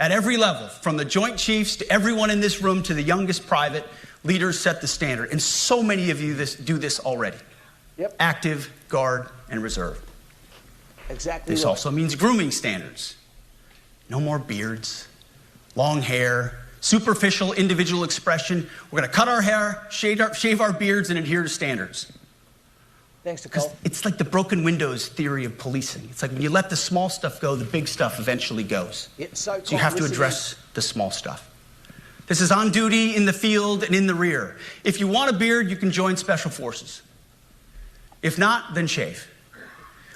At every level, from the Joint Chiefs to everyone in this room to the youngest private, leaders set the standard. And so many of you do this already. Yep. Active, guard, and reserve. Exactly. This right. also means grooming standards. No more beards, long hair, superficial individual expression. We're going to cut our hair, shave our beards, and adhere to standards. Thanks, Nicole. It's like the broken windows theory of policing. It's like when you let the small stuff go, the big stuff eventually goes. So you have to address the small stuff. This is on duty, in the field, and in the rear. If you want a beard, you can join Special Forces. If not, then shave.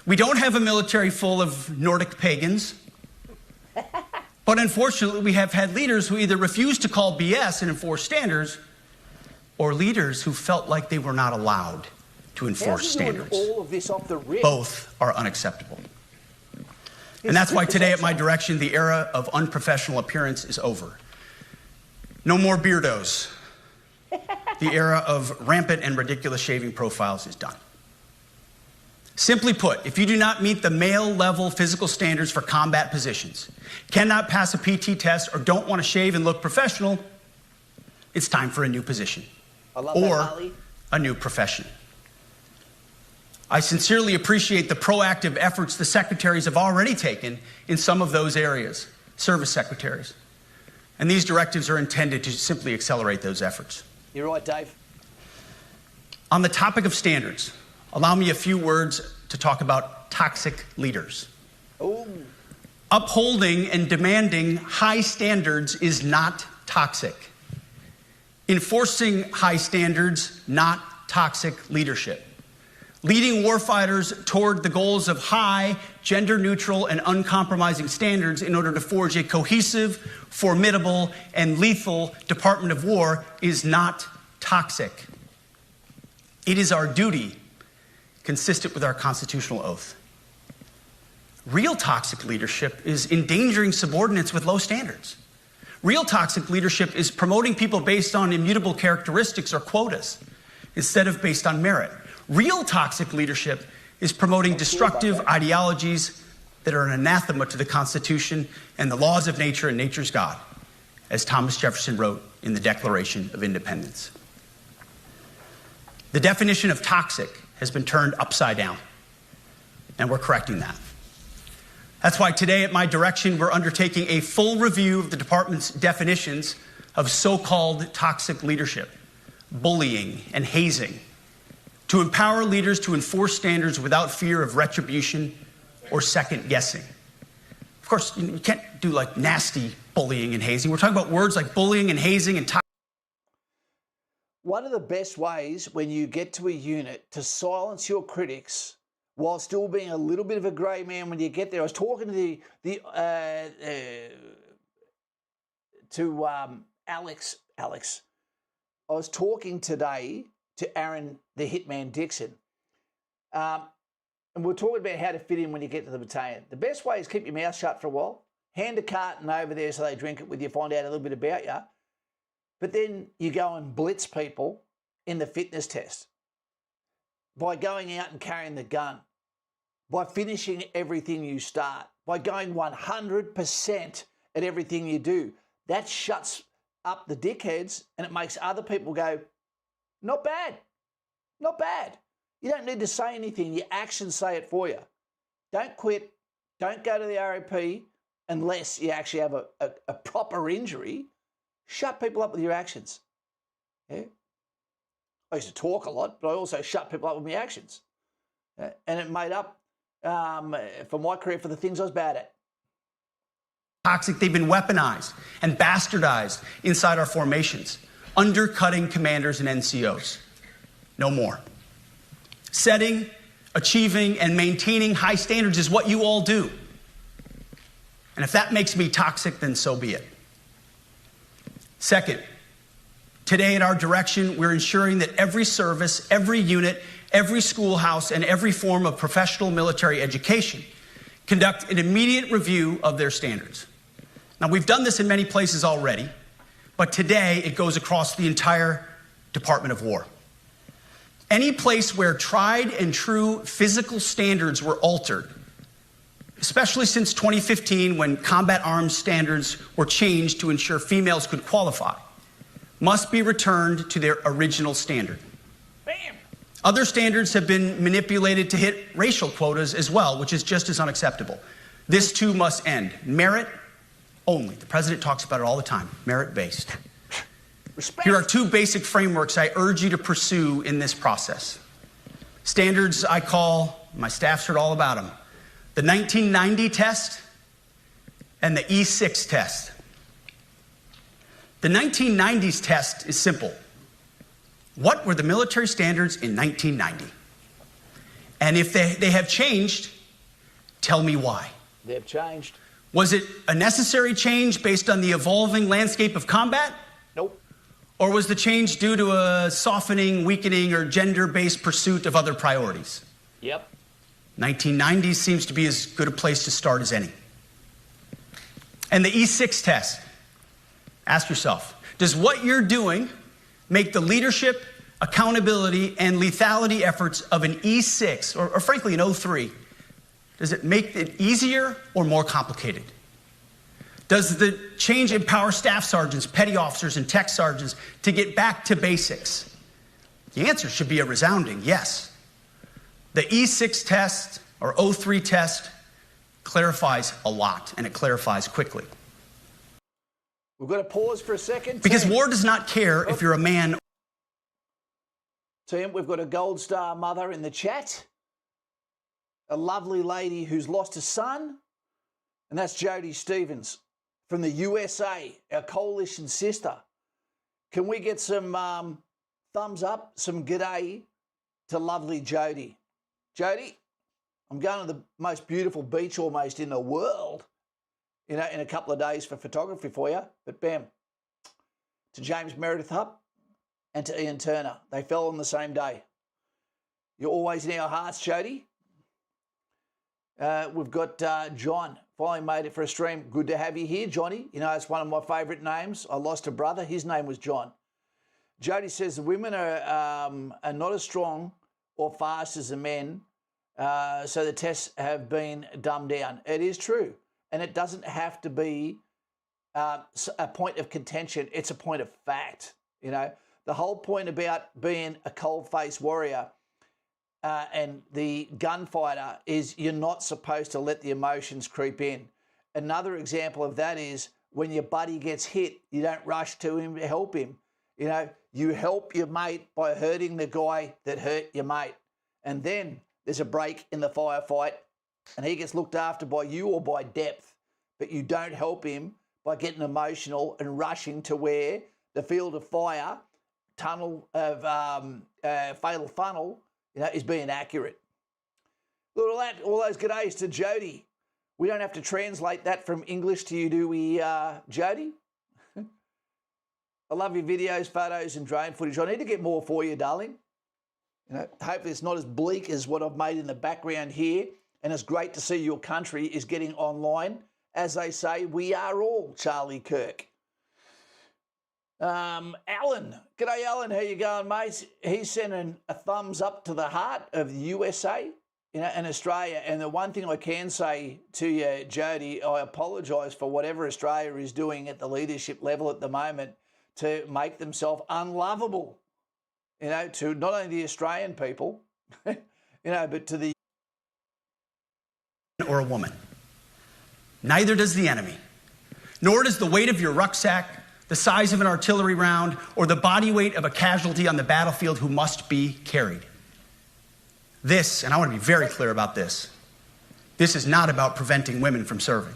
We don't have a military full of Nordic pagans. But unfortunately, we have had leaders who either refuse to call BS and enforce standards, or leaders who felt like they were not allowed to enforce standards. All of this off the rip? Both are unacceptable. And that's why today, at my direction, the era of unprofessional appearance is over. No more beardos. The era of rampant and ridiculous shaving profiles is done. Simply put, if you do not meet the male-level physical standards for combat positions, cannot pass a PT test, or don't want to shave and look professional, it's time for a new position or a new profession. I sincerely appreciate the proactive efforts the secretaries have already taken in some of those areas, service secretaries. And these directives are intended to simply accelerate those efforts. You're right, Dave. On the topic of standards, allow me a few words to talk about toxic leaders. Ooh. Upholding and demanding high standards is not toxic. Enforcing high standards, not toxic leadership. Leading warfighters toward the goals of high, gender-neutral, and uncompromising standards in order to forge a cohesive, formidable, and lethal Department of War is not toxic. It is our duty, consistent with our constitutional oath. Real toxic leadership is endangering subordinates with low standards. Real toxic leadership is promoting people based on immutable characteristics or quotas instead of based on merit. Real toxic leadership is promoting destructive ideologies that are an anathema to the Constitution and the laws of nature and nature's God, as Thomas Jefferson wrote in the Declaration of Independence. The definition of toxic has been turned upside down, and we're correcting that. That's why today, at my direction, we're undertaking a full review of the department's definitions of so-called toxic leadership, bullying, and hazing, to empower leaders to enforce standards without fear of retribution or second guessing. Of course, you can't do like nasty bullying and hazing. We're talking about words like bullying and hazing and one of the best ways when you get to a unit to silence your critics while still being a little bit of a grey man when you get there. I was talking to Alex. I was talking today to Aaron, the Hitman Dixon, and we're talking about how to fit in when you get to the battalion. The best way is keep your mouth shut for a while, hand a carton over there so they drink it with you, find out a little bit about you, but then you go and blitz people in the fitness test by going out and carrying the gun, by finishing everything you start, by going 100% at everything you do. That shuts up the dickheads and it makes other people go, not bad, not bad. You don't need to say anything. Your actions say it for you. Don't quit. Don't go to the RAP unless you actually have a proper injury. Shut people up with your actions. Yeah? I used to talk a lot, but I also shut people up with my actions. And it made up for my career for the things I was bad at. Toxic, they've been weaponized and bastardized inside our formations, undercutting commanders and NCOs. No more. Setting, achieving, and maintaining high standards is what you all do. And if that makes me toxic, then so be it. Second, today at our direction, we're ensuring that every service, every unit, every schoolhouse, and every form of professional military education conduct an immediate review of their standards. Now, we've done this in many places already, but today it goes across the entire Department of War. Any place where tried and true physical standards were altered, especially since 2015 when combat arms standards were changed to ensure females could qualify, must be returned to their original standard. Bam! Other standards have been manipulated to hit racial quotas as well, which is just as unacceptable. This too must end. Merit only. The president talks about it all the time. Merit-based. Respect. Here are two basic frameworks I urge you to pursue in this process. Standards I call, my staff's heard all about them, the 1990 test and the E6 test. The 1990s test is simple. What were the military standards in 1990? And if they have changed, tell me why. They've changed. Was it a necessary change based on the evolving landscape of combat? Nope. Or was the change due to a softening, weakening, or gender-based pursuit of other priorities? Yep. 1990s seems to be as good a place to start as any. And the E6 test. Ask yourself, does what you're doing make the leadership, accountability, and lethality efforts of an E6, or frankly an 03, does it make it easier or more complicated? Does the change empower staff sergeants, petty officers, and tech sergeants to get back to basics? The answer should be a resounding yes. The E6 test, or 03 test, clarifies a lot, and it clarifies quickly. We've got to pause for a second. Because war does not care if you're a man. Team, we've got a Gold Star mother in the chat, a lovely lady who's lost a son, and that's Jody Stevens from the USA, our coalition sister. Can we get some thumbs up, some g'day to lovely Jody? Jody, I'm going to the most beautiful beach almost in the world, in a couple of days for photography for you. But bam, to James Meredith and to Ian Turner. They fell on the same day. You're always in our hearts, Jody. We've got John. Finally made it for a stream. Good to have you here, Johnny. You know, it's one of my favourite names. I lost a brother. His name was John. Jody says the women are not as strong or fast as the men, so the tests have been dumbed down. It is true. And it doesn't have to be a point of contention. It's a point of fact. You know, the whole point about being a cold-faced warrior and the gunfighter is you're not supposed to let the emotions creep in. Another example of that is when your buddy gets hit, you don't rush to him to help him. You know, you help your mate by hurting the guy that hurt your mate. And then there's a break in the firefight and he gets looked after by you or by depth, but you don't help him by getting emotional and rushing to where the field of fire, tunnel of fatal funnel, you know, is being accurate. Look at all those g'days to Jody. We don't have to translate that from English to you, do we, Jody? I love your videos, photos and drone footage. I need to get more for you, darling. You know, hopefully it's not as bleak as what I've made in the background here. And it's great to see your country is getting online. As they say, we are all Charlie Kirk. Alan. G'day, Alan. How you going, mate? He's sending a thumbs up to the heart of the USA, you know, and Australia. And the one thing I can say to you, Jody, I apologise for whatever Australia is doing at the leadership level at the moment to make themselves unlovable, you know, to not only the Australian people, you know, but to the... or a woman. Neither does the enemy, nor does the weight of your rucksack, the size of an artillery round, or the body weight of a casualty on the battlefield who must be carried. This, and I want to be very clear about this, this is not about preventing women from serving.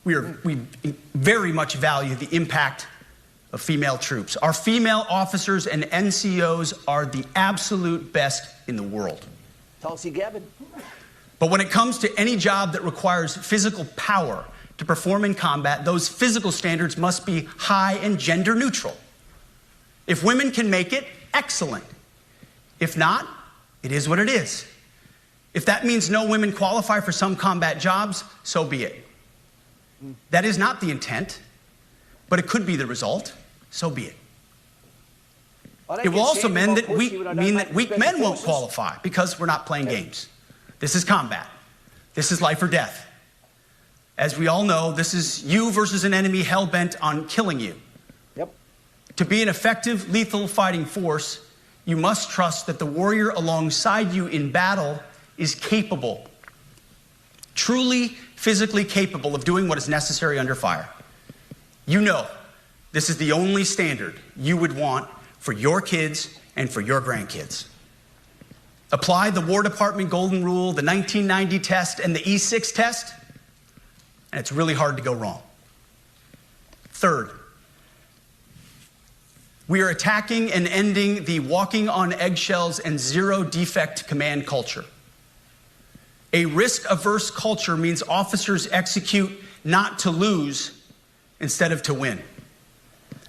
We very much value the impact of female troops. Our female officers and NCOs are the absolute best in the world. Tulsi Gabbard. But when it comes to any job that requires physical power to perform in combat, those physical standards must be high and gender neutral. If women can make it, excellent. If not, it is what it is. If that means no women qualify for some combat jobs, so be it. That is not the intent, but it could be the result. So be it. It will also mean that weak men won't qualify because we're not playing games. This is combat. This is life or death. As we all know, this is you versus an enemy hell-bent on killing you. Yep. To be an effective, lethal fighting force, you must trust that the warrior alongside you in battle is capable, truly physically capable of doing what is necessary under fire. You know, this is the only standard you would want for your kids and for your grandkids. Apply the War Department Golden Rule, the 1990 test, and the E6 test, and it's really hard to go wrong. Third, we are attacking and ending the walking on eggshells and zero defect command culture. A risk-averse culture means officers execute not to lose instead of to win.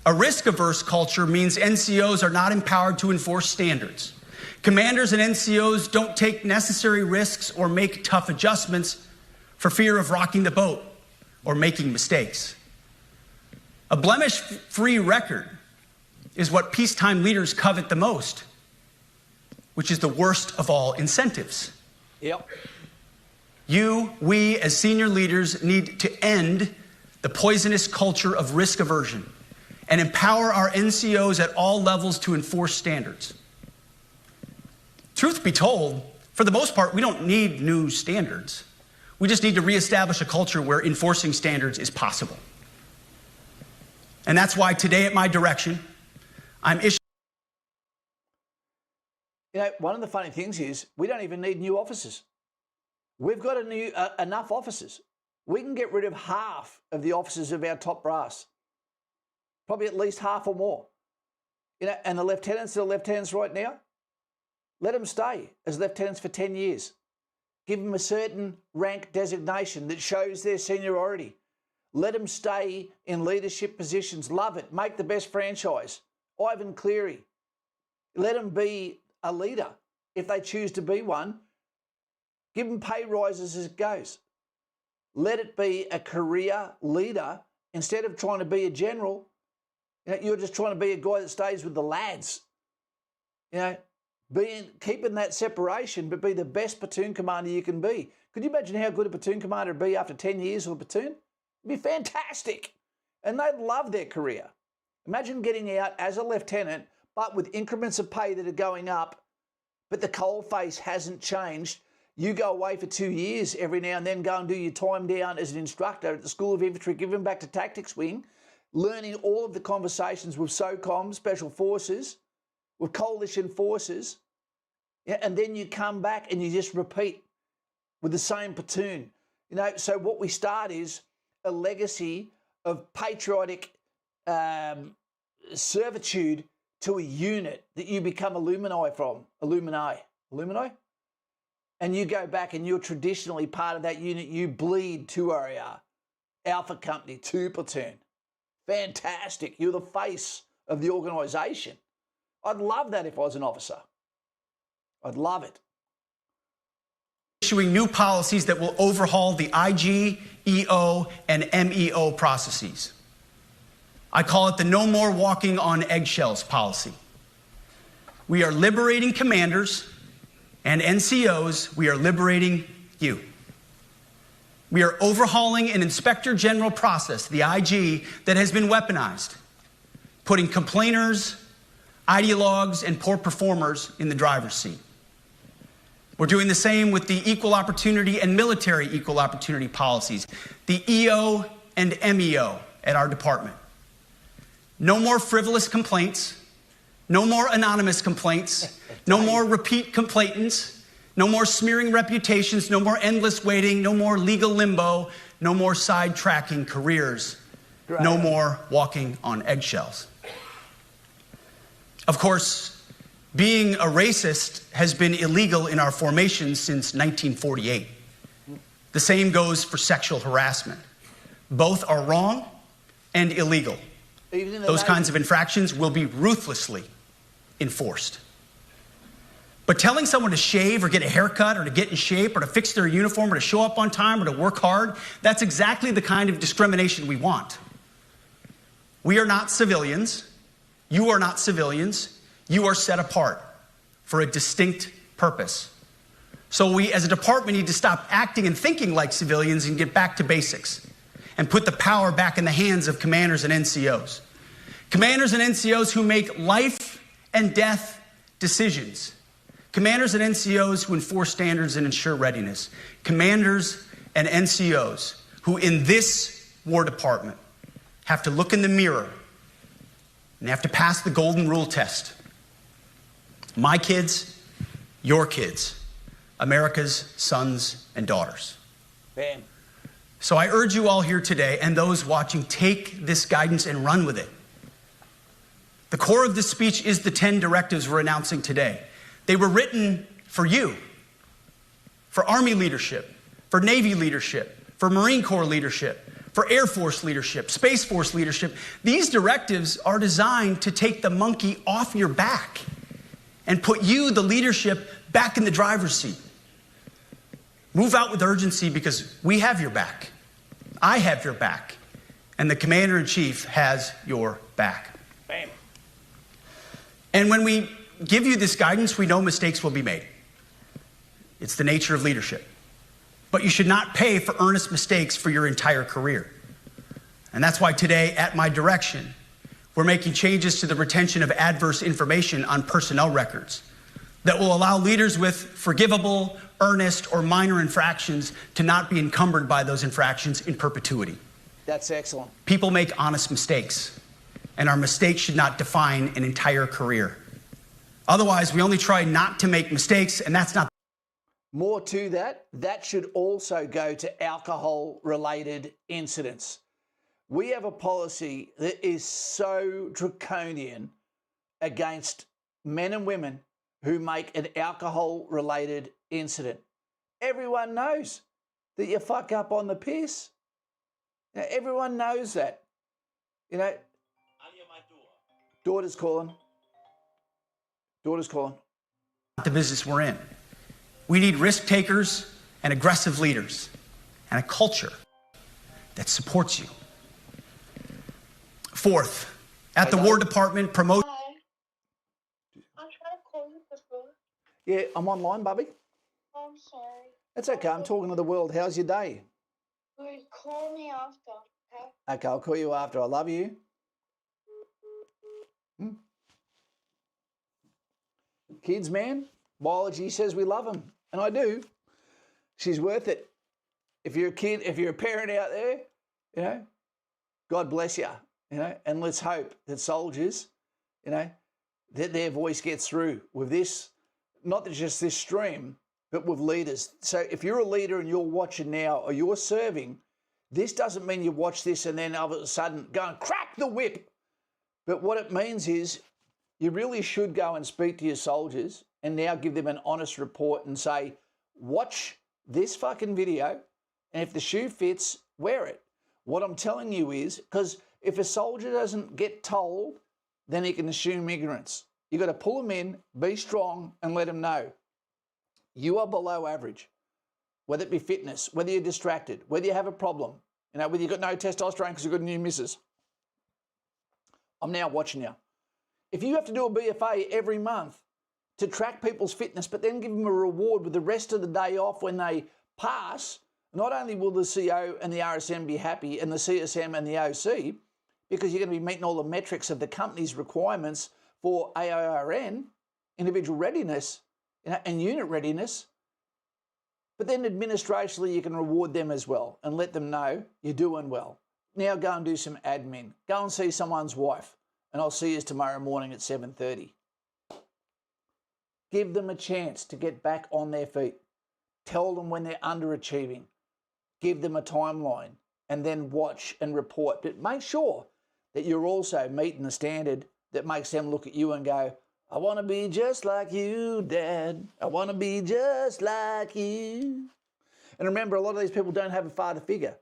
A risk-averse culture means NCOs are not empowered to enforce standards. Commanders and NCOs don't take necessary risks or make tough adjustments for fear of rocking the boat or making mistakes. A blemish-free record is what peacetime leaders covet the most, which is the worst of all incentives. Yep. We as senior leaders need to end the poisonous culture of risk aversion and empower our NCOs at all levels to enforce standards. Truth be told, for the most part, we don't need new standards. We just need to reestablish a culture where enforcing standards is possible. And that's why today at my direction, I'm issuing... You know, one of the funny things is we don't even need new officers. We've got enough officers. We can get rid of half of the officers of our top brass. Probably at least half or more. You know, and the lieutenants that are lieutenants right now, let them stay as lieutenants for 10 years. Give them a certain rank designation that shows their seniority. Let them stay in leadership positions. Love it. Make the best franchise. Ivan Cleary. Let them be a leader if they choose to be one. Give them pay rises as it goes. Let it be a career leader instead of trying to be a general. You know, you're just trying to be a guy that stays with the lads. You know, keeping that separation, but be the best platoon commander you can be. Could you imagine how good a platoon commander would be after 10 years of a platoon? It'd be fantastic. And they'd love their career. Imagine getting out as a lieutenant, but with increments of pay that are going up, but the coalface hasn't changed. You go away for 2 years every now and then, go and do your time down as an instructor at the School of Infantry, give them back to Tactics Wing, learning all of the conversations with SOCOM, Special Forces, with coalition forces, yeah, and then you come back and you just repeat with the same platoon. You know, so what we start is a legacy of patriotic servitude to a unit that you become alumni from, alumni, and you go back and you're traditionally part of that unit. You bleed 2 RAR, Alpha Company, 2 Platoon. Fantastic. You're the face of the organisation. I'd love that if I was an officer. I'd love it. Issuing new policies that will overhaul the IG, EO, and MEO processes. I call it the no more walking on eggshells policy. We are liberating commanders and NCOs. We are liberating you. We are overhauling an Inspector General process, the IG, that has been weaponized, putting complainers, ideologues, and poor performers in the driver's seat. We're doing the same with the equal opportunity and military equal opportunity policies, the EO and MEO at our department. No more frivolous complaints, no more anonymous complaints, no more repeat complainants, no more smearing reputations, no more endless waiting, no more legal limbo, no more sidetracking careers, no more walking on eggshells. Of course, being a racist has been illegal in our formations since 1948. The same goes for sexual harassment. Both are wrong and illegal. Those kinds of infractions will be ruthlessly enforced. But telling someone to shave or get a haircut or to get in shape or to fix their uniform or to show up on time or to work hard, that's exactly the kind of discrimination we want. We are not civilians. You are not civilians. You are set apart for a distinct purpose. So we as a department need to stop acting and thinking like civilians and get back to basics and put the power back in the hands of commanders and NCOs. Commanders and NCOs who make life and death decisions. Commanders and NCOs who enforce standards and ensure readiness. Commanders and NCOs who in this War Department have to look in the mirror and have to pass the golden rule test. My kids, your kids, America's sons and daughters. Bam. So I urge you all here today and those watching, take this guidance and run with it. The core of this speech is the 10 directives we're announcing today. They were written for you, for Army leadership, for Navy leadership, for Marine Corps leadership, for Air Force leadership, Space Force leadership. These directives are designed to take the monkey off your back and put you, the leadership, back in the driver's seat. Move out with urgency because we have your back. I have your back. And the Commander-in-Chief has your back. Bam. And when we give you this guidance, we know mistakes will be made. It's the nature of leadership. But you should not pay for earnest mistakes for your entire career. And that's why today, at my direction, we're making changes to the retention of adverse information on personnel records that will allow leaders with forgivable, earnest, or minor infractions to not be encumbered by those infractions in perpetuity. That's excellent. People make honest mistakes, and our mistakes should not define an entire career. Otherwise, we only try not to make mistakes, and that's not. More to that, that should also go to alcohol-related incidents. We have a policy that is so draconian against men and women who make an alcohol-related incident. Everyone knows that you fuck up on the piss. Now, everyone knows that. You know, daughter's calling. Daughter's calling. The business we're in. We need risk takers and aggressive leaders and a culture that supports you. Fourth, at the War Department, promote. Hi. I'm trying to call you before. Yeah, I'm online, Bubby. Oh, I'm sorry. That's okay. I'm talking to the world. How's your day? Good. Call me after, okay? Okay, I'll call you after. I love you. Kids, man, biology says we love them, and I do. She's worth it. If you're a kid, if you're a parent out there, you know, God bless you. and let's hope that soldiers, that their voice gets through with this, not just this stream, but with leaders. So if you're a leader and you're watching now or you're serving, this doesn't mean you watch this and then all of a sudden go and crack the whip. But what it means is you really should go and speak to your soldiers and now give them an honest report and say, watch this fucking video, and if the shoe fits, wear it. What I'm telling you is, because if a soldier doesn't get told, then he can assume ignorance. You've got to pull them in, be strong, and let them know you are below average, whether it be fitness, whether you're distracted, whether you have a problem, whether you've got no testosterone because you've got a new missus. I'm now watching you. If you have to do a BFA every month to track people's fitness, but then give them a reward with the rest of the day off when they pass, not only will the CO and the RSM be happy and the CSM and the OC, because you're going to be meeting all the metrics of the company's requirements for AIRN, individual readiness, and unit readiness, but then administratively you can reward them as well and let them know you're doing well. Now go and do some admin. Go and see someone's wife, and I'll see you tomorrow morning at 7:30. Give them a chance to get back on their feet. Tell them when they're underachieving. Give them a timeline and then watch and report. But make sure that you're also meeting the standard that makes them look at you and go, I want to be just like you, Dad. I want to be just like you. And remember, a lot of these people don't have a father figure.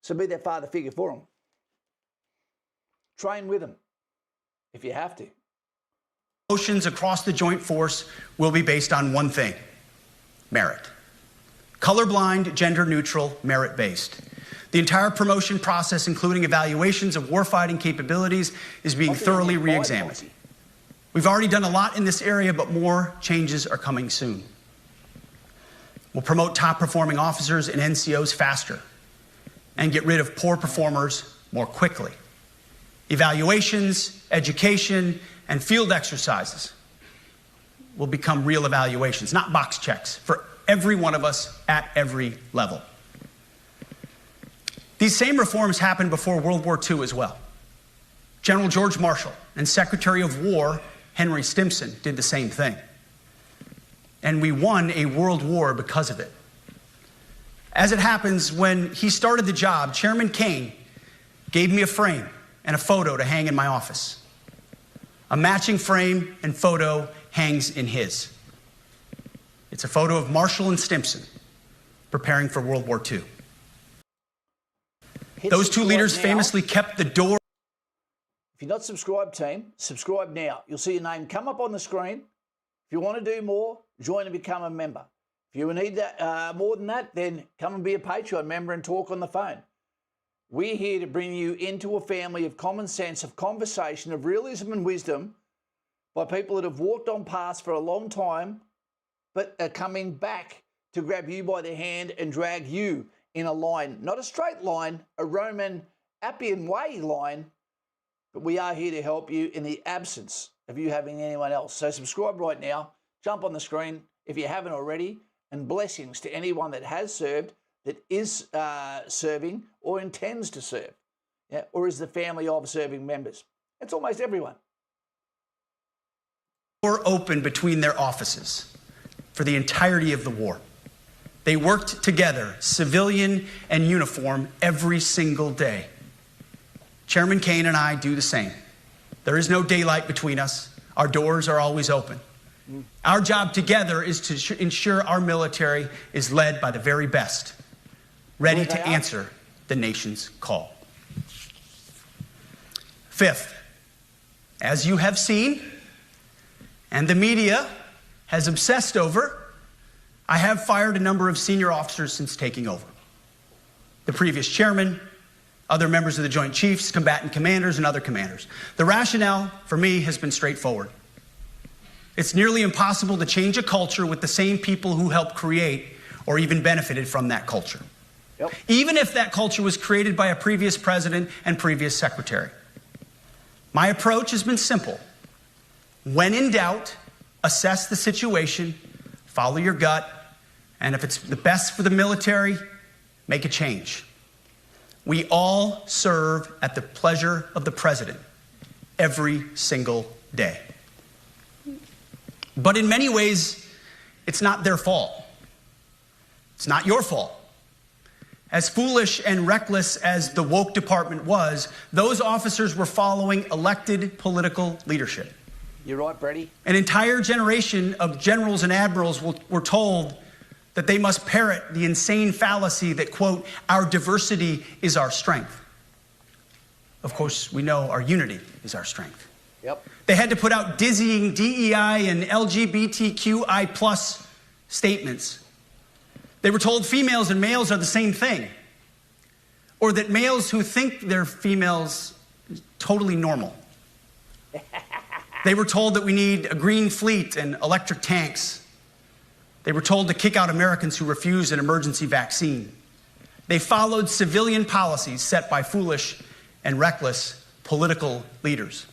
So be that father figure for them. Train with them if you have to. Promotions across the Joint Force will be based on one thing: merit. Colorblind, gender-neutral, merit-based. The entire promotion process, including evaluations of warfighting capabilities, is being thoroughly re-examined. We've already done a lot in this area, but more changes are coming soon. We'll promote top-performing officers and NCOs faster and get rid of poor performers more quickly. Evaluations, education, and field exercises will become real evaluations, not box checks, for every one of us at every level. These same reforms happened before World War II as well. General George Marshall and Secretary of War Henry Stimson did the same thing. And we won a world war because of it. As it happens, when he started the job, Chairman Kane gave me a frame and a photo to hang in my office. A matching frame and photo hangs in his. It's a photo of Marshall and Stimson preparing for World War II. Those two leaders famously kept the door. If you're not subscribed, team, subscribe now. You'll see your name come up on the screen. If you want to do more, join and become a member. If you need that, more than that, then come and be a Patreon member and talk on the phone. We're here to bring you into a family of common sense, of conversation, of realism and wisdom by people that have walked on paths for a long time, but are coming back to grab you by the hand and drag you in a line, not a straight line, a Roman Appian Way line, but we are here to help you in the absence of you having anyone else. So subscribe right now, jump on the screen if you haven't already, and blessings to anyone that has served, that is serving or intends to serve, or is the family of serving members. It's almost everyone. Door open between their offices for the entirety of the war. They worked together, civilian and uniform, every single day. Chairman Kane and I do the same. There is no daylight between us. Our doors are always open. Our job together is to ensure our military is led by the very best, ready to answer the nation's call. Fifth, as you have seen, and the media has obsessed over, I have fired a number of senior officers since taking over. The previous chairman, other members of the Joint Chiefs, combatant commanders, and other commanders. The rationale for me has been straightforward. It's nearly impossible to change a culture with the same people who helped create or even benefited from that culture. Yep. Even if that culture was created by a previous president and previous secretary. My approach has been simple. When in doubt, assess the situation, follow your gut, and if it's the best for the military, make a change. We all serve at the pleasure of the president every single day. But in many ways, it's not their fault. It's not your fault. As foolish and reckless as the woke department was, those officers were following elected political leadership. You're right, Brady. An entire generation of generals and admirals were told that they must parrot the insane fallacy that, quote, our diversity is our strength. Of course, we know our unity is our strength. Yep. They had to put out dizzying DEI and LGBTQI plus statements. They were told females and males are the same thing, or that males who think they're females is totally normal. They were told that we need a green fleet and electric tanks. They were told to kick out Americans who refused an emergency vaccine. They followed civilian policies set by foolish and reckless political leaders.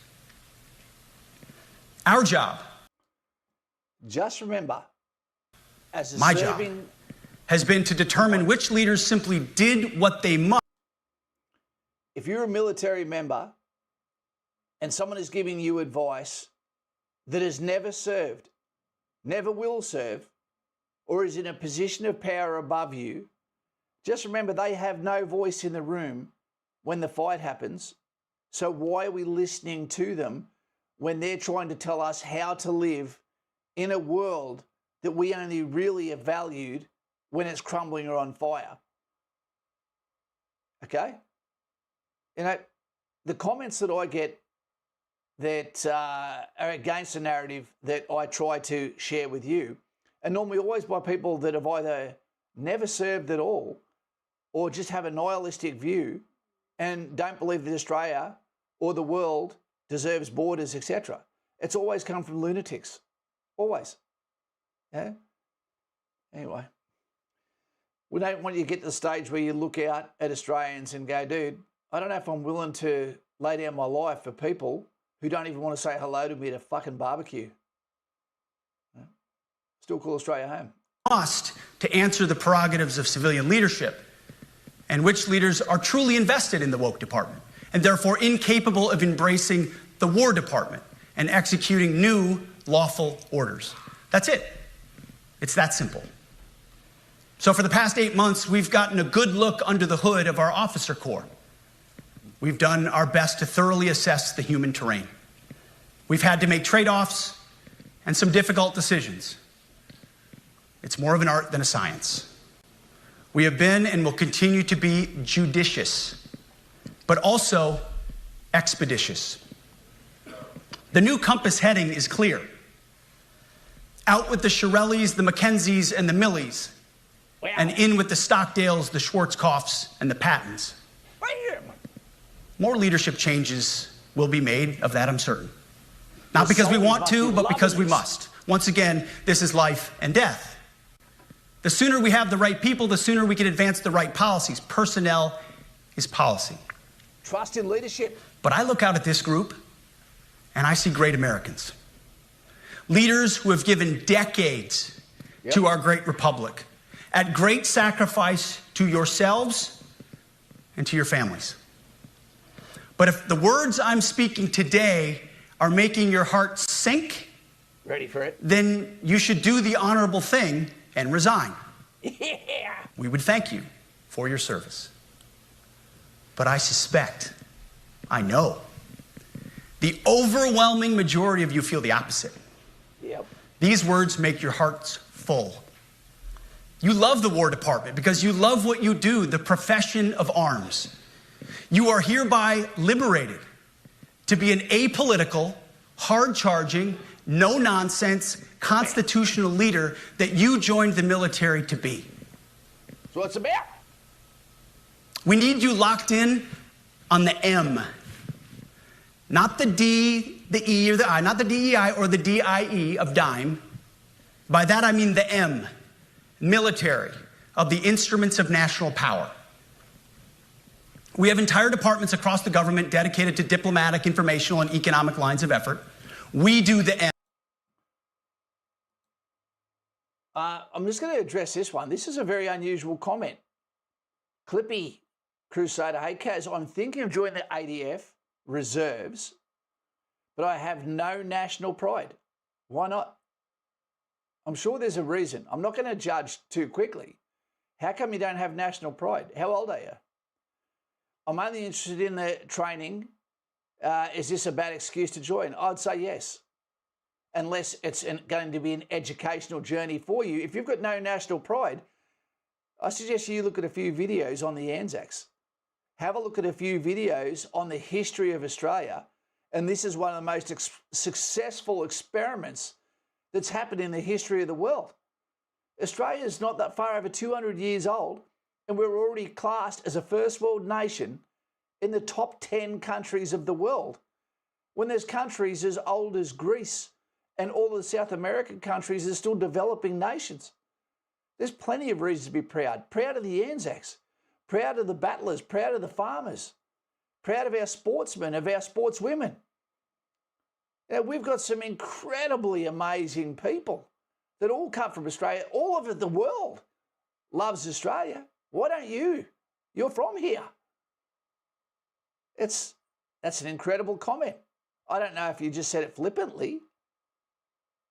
Our job, Just remember, as a my job, has been to determine which leaders simply did what they must. If you're a military member and someone is giving you advice that has never served, never will serve, or is in a position of power above you, just remember they have no voice in the room when the fight happens. So why are we listening to them when they're trying to tell us how to live in a world that we only really are valued when it's crumbling or on fire? Okay? You know, the comments that I get that are against the narrative that I try to share with you are normally always by people that have either never served at all or just have a nihilistic view and don't believe that Australia or the world deserves borders, etc. It's always come from lunatics. Always. Yeah? Anyway. We don't want you to get to the stage where you look out at Australians and go, dude, I don't know if I'm willing to lay down my life for people who don't even want to say hello to me at a fucking barbecue. Yeah? Still call Australia home. Must to answer the prerogatives of civilian leadership, and which leaders are truly invested in the woke department and therefore incapable of embracing the war department and executing new lawful orders. That's it. It's that simple. So for the past 8 months, we've gotten a good look under the hood of our officer corps. We've done our best to thoroughly assess the human terrain. We've had to make trade-offs and some difficult decisions. It's more of an art than a science. We have been and will continue to be judicious, but also expeditious. The new compass heading is clear. Out with the Shirellis, the Mackenzies, and the Millies, and in with the Stockdales, the Schwarzkopfs, and the Pattons. More leadership changes will be made, of that I'm certain. Not because we want to, but because we must. Once again, this is life and death. The sooner we have the right people, the sooner we can advance the right policies. Personnel is policy. Trust in leadership. But I look out at this group, and I see great Americans. Leaders who have given decades to our great republic, at great sacrifice to yourselves and to your families. But if the words I'm speaking today are making your heart sink, ready for it, then you should do the honorable thing and resign. Yeah. We would thank you for your service. But I suspect, I know, the overwhelming majority of you feel the opposite. Yep. These words make your hearts full. You love the War Department because you love what you do, the profession of arms. You are hereby liberated to be an apolitical, hard-charging, no-nonsense, constitutional leader that you joined the military to be. That's what it's about. We need you locked in on the M. Not the D, the E, or the I, not the DEI or the DIE of dime. By that I mean the M, military, of the instruments of national power. We have entire departments across the government dedicated to diplomatic, informational, and economic lines of effort. We do the M. I'm just going to address this one. This is a very unusual comment. Clippy Crusader, hey Kaz, I'm thinking of joining the ADF reserves, but I have no national pride. Why not? I'm sure there's a reason. I'm not going to judge too quickly. How come you don't have national pride? How old are you? I'm only interested in the training. Is this a bad excuse to join? I'd say yes, unless it's going to be an educational journey for you. If you've got no national pride, I suggest you look at a few videos on the Anzacs. Have a look at a few videos on the history of Australia, and this is one of the most successful experiments that's happened in the history of the world. Australia is not that far over 200 years old, and we're already classed as a first world nation in the top 10 countries of the world, when there's countries as old as Greece and all the South American countries are still developing nations. There's plenty of reasons to be proud. Proud of the Anzacs, proud of the battlers, proud of the farmers, proud of our sportsmen, of our sportswomen. Now, we've got some incredibly amazing people that all come from Australia. All over the world loves Australia. Why don't you? You're from here. That's an incredible comment. I don't know if you just said it flippantly,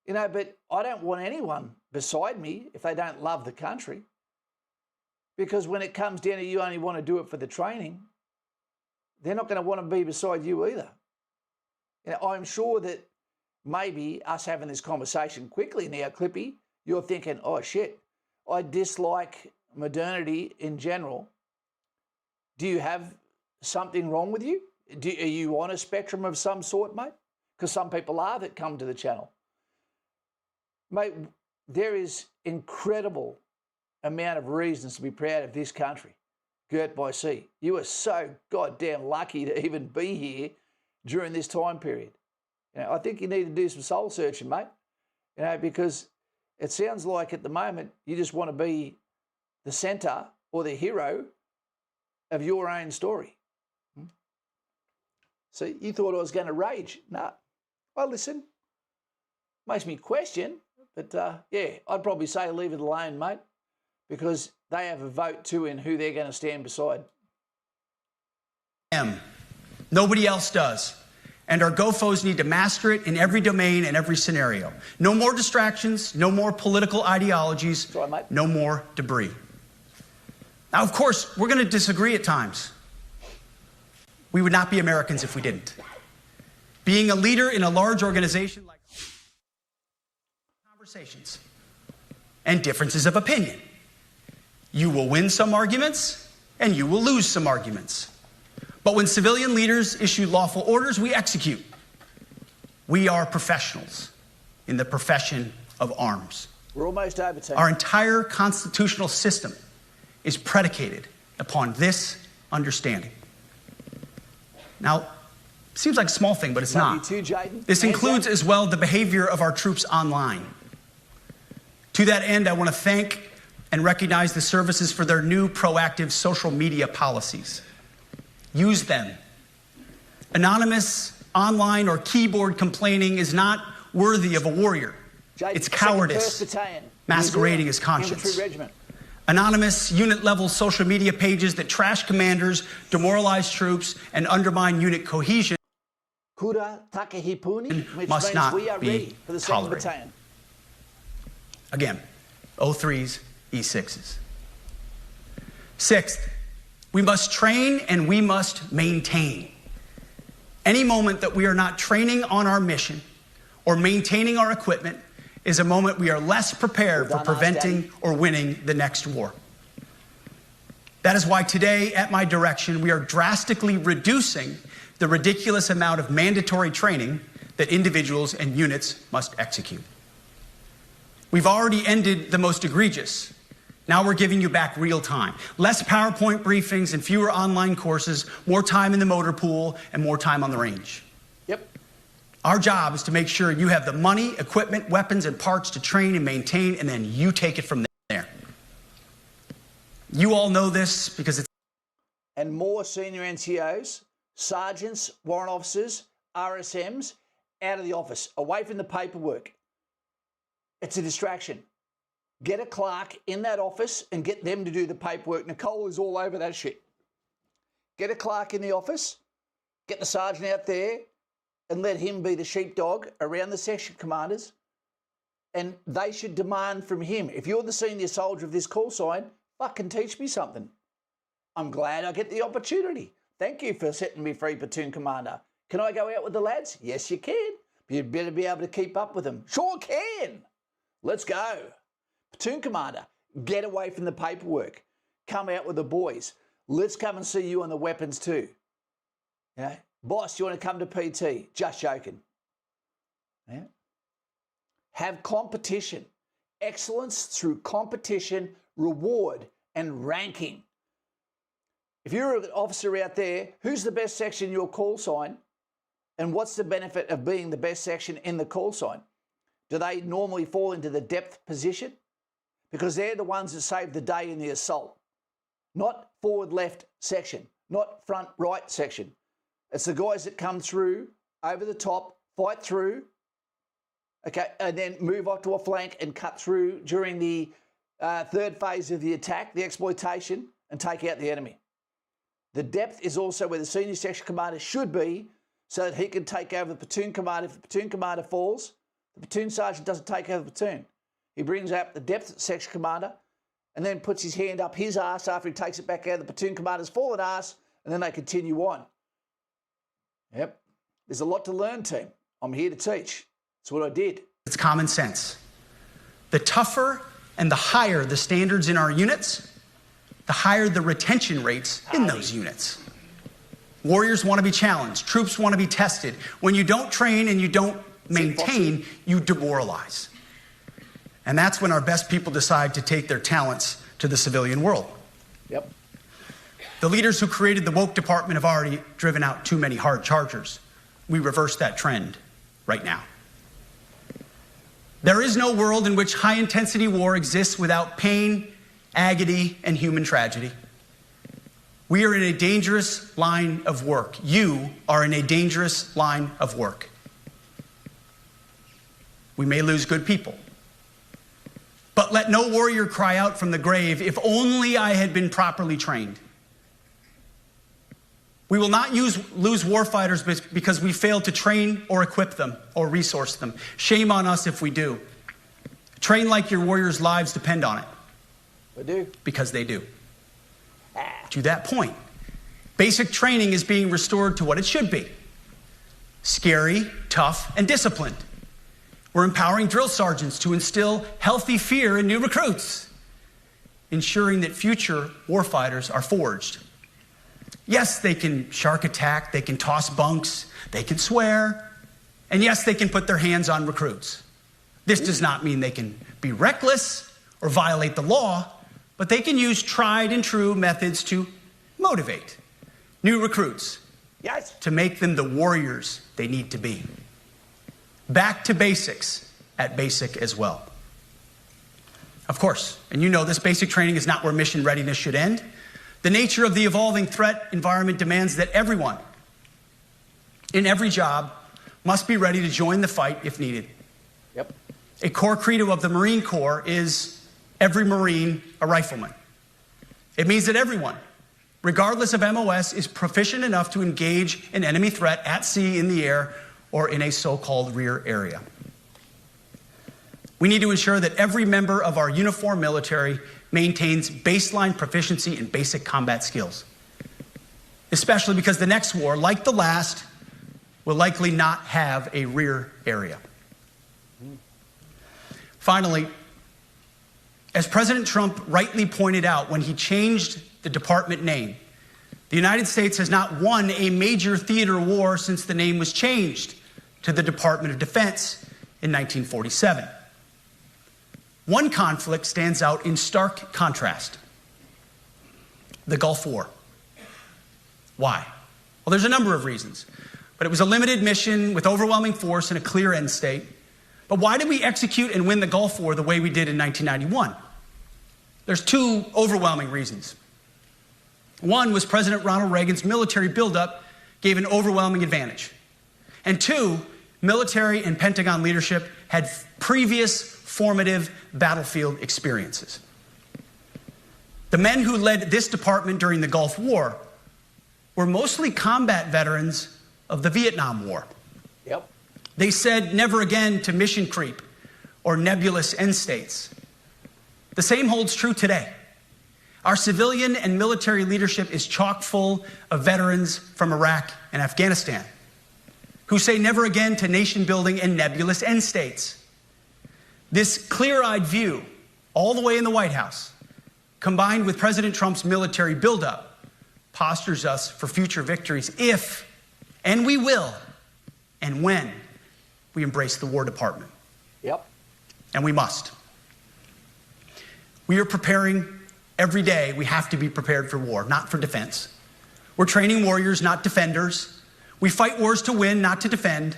but I don't want anyone beside me if they don't love the country. Because when it comes down to you only want to do it for the training, they're not going to want to be beside you either. I'm sure that maybe us having this conversation quickly now, Clippy, you're thinking, oh shit, I dislike modernity in general. Do you have something wrong with you? Are you on a spectrum of some sort, mate? Because some people are that come to the channel. Mate, there is incredible amount of reasons to be proud of this country, girt by sea. You are so goddamn lucky to even be here during this time period. I think you need to do some soul searching, mate, because it sounds like at the moment you just want to be the centre or the hero of your own story. So you thought I was going to rage. No. Well, listen, makes me question, but I'd probably say leave it alone, mate, because they have a vote too in who they're going to stand beside. Nobody else does. And our GoFos need to master it in every domain and every scenario. No more distractions, no more political ideologies, Right, mate. no more debris. Now, of course, we're going to disagree at times. We would not be Americans if we didn't. Being a leader in a large organization like conversations and differences of opinion. You will win some arguments and you will lose some arguments. But when civilian leaders issue lawful orders, we execute. We are professionals in the profession of arms. We're almost over time. Our entire constitutional system is predicated upon this understanding. Now, it seems like a small thing, but it's Love not. you too, Jaden. This Hands includes up. as well the behavior of our troops online. To that end, I want to thank and recognize the services for their new proactive social media policies. Use them. Anonymous, online, or keyboard complaining is not worthy of a warrior. Jaden, It's 2nd cowardice, 1st Battalion, masquerading New as Zealand conscience. Infantry Regiment. Anonymous, unit-level social media pages that trash commanders, demoralize troops, and undermine unit cohesion Kura Takahipuni, which must means not we are be ready for the 2nd tolerated. Battalion. Again, O3s, E6s. Sixth, we must train and we must maintain. Any moment that we are not training on our mission or maintaining our equipment is a moment we are less prepared for preventing or winning the next war. That is why today, at my direction, we are drastically reducing the ridiculous amount of mandatory training that individuals and units must execute. We've already ended the most egregious. Now we're giving you back real time. Less PowerPoint briefings and fewer online courses, more time in the motor pool, and more time on the range. Yep. Our job is to make sure you have the money, equipment, weapons, and parts to train and maintain, and then you take it from there. You all know this because it's... And more senior NCOs, sergeants, warrant officers, RSMs, out of the office, away from the paperwork. It's a distraction. Get a clerk in that office and get them to do the paperwork. Nicole is all over that shit. Get a clerk in the office, get the sergeant out there, and let him be the sheepdog around the section commanders. And they should demand from him, if you're the senior soldier of this call sign, fucking teach me something. I'm glad I get the opportunity. Thank you for setting me free, platoon commander. Can I go out with the lads? Yes, you can. But you'd better be able to keep up with them. Sure can. Let's go. Platoon commander, get away from the paperwork. Come out with the boys. Let's come and see you on the weapons too. Yeah? Boss, you want to come to PT? Just joking. Yeah? Have competition. Excellence through competition, reward, and ranking. If you're an officer out there, who's the best section in your call sign? And what's the benefit of being the best section in the call sign? Do they normally fall into the depth position? Because they're the ones that save the day in the assault. Not forward left section, not front right section. It's the guys that come through, over the top, fight through, okay, and then move off to a flank and cut through during the third phase of the attack, the exploitation, and take out the enemy. The depth is also where the senior section commander should be so that he can take over the platoon commander. If the platoon commander falls, the platoon sergeant doesn't take over the platoon. He brings up the depth section commander and then puts his hand up his ass after he takes it back out of the platoon commander's fallen ass, and then they continue on. Yep. There's a lot to learn, team. I'm here to teach. That's what I did. It's common sense. The tougher and the higher the standards in our units, the higher the retention rates in those units. Warriors want to be challenged. Troops want to be tested. When you don't train and you don't maintain, you demoralize. And that's when our best people decide to take their talents to the civilian world. Yep. The leaders who created the woke department have already driven out too many hard chargers. We reverse that trend right now. There is no world in which high-intensity war exists without pain, agony, and human tragedy. We are in a dangerous line of work. You are in a dangerous line of work. We may lose good people. But let no warrior cry out from the grave, if only I had been properly trained. We will not lose warfighters because we failed to train or equip them or resource them. Shame on us if we do. Train like your warriors' lives depend on it. They do. Because they do. To that point, basic training is being restored to what it should be. Scary, tough, and disciplined. We're empowering drill sergeants to instill healthy fear in new recruits, ensuring that future warfighters are forged. Yes, they can shark attack, they can toss bunks, they can swear, and yes, they can put their hands on recruits. This does not mean they can be reckless or violate the law, but they can use tried and true methods to motivate new recruits, yes, to make them the warriors they need to be. Back to basics at basic as well. Of course, and you know this, basic training is not where mission readiness should end. The nature of the evolving threat environment demands that everyone in every job must be ready to join the fight if needed. Yep. A core credo of the Marine Corps is every Marine a rifleman. It means that everyone, regardless of MOS, is proficient enough to engage an enemy threat at sea, in the air, or in a so-called rear area. We need to ensure that every member of our uniformed military maintains baseline proficiency in basic combat skills, especially because the next war, like the last, will likely not have a rear area. Finally, as President Trump rightly pointed out when he changed the department name, the United States has not won a major theater war since the name was changed to the Department of Defense in 1947. One conflict stands out in stark contrast: the Gulf War. Why? Well, there's a number of reasons, but it was a limited mission with overwhelming force and a clear end state. But why did we execute and win the Gulf War the way we did in 1991? There's two overwhelming reasons. One was President Ronald Reagan's military buildup gave an overwhelming advantage. And two, military and Pentagon leadership had previous formative battlefield experiences. The men who led this department during the Gulf War were mostly combat veterans of the Vietnam War. Yep. They said never again to mission creep or nebulous end states. The same holds true today. Our civilian and military leadership is chock full of veterans from Iraq and Afghanistan who say never again to nation building and nebulous end states. This clear-eyed view, all the way in the White House, combined with President Trump's military buildup, postures us for future victories if, and we will, and when we embrace the War Department. Yep. And we must. We are preparing every day. We have to be prepared for war, not for defense. We're training warriors, not defenders. We fight wars to win, not to defend.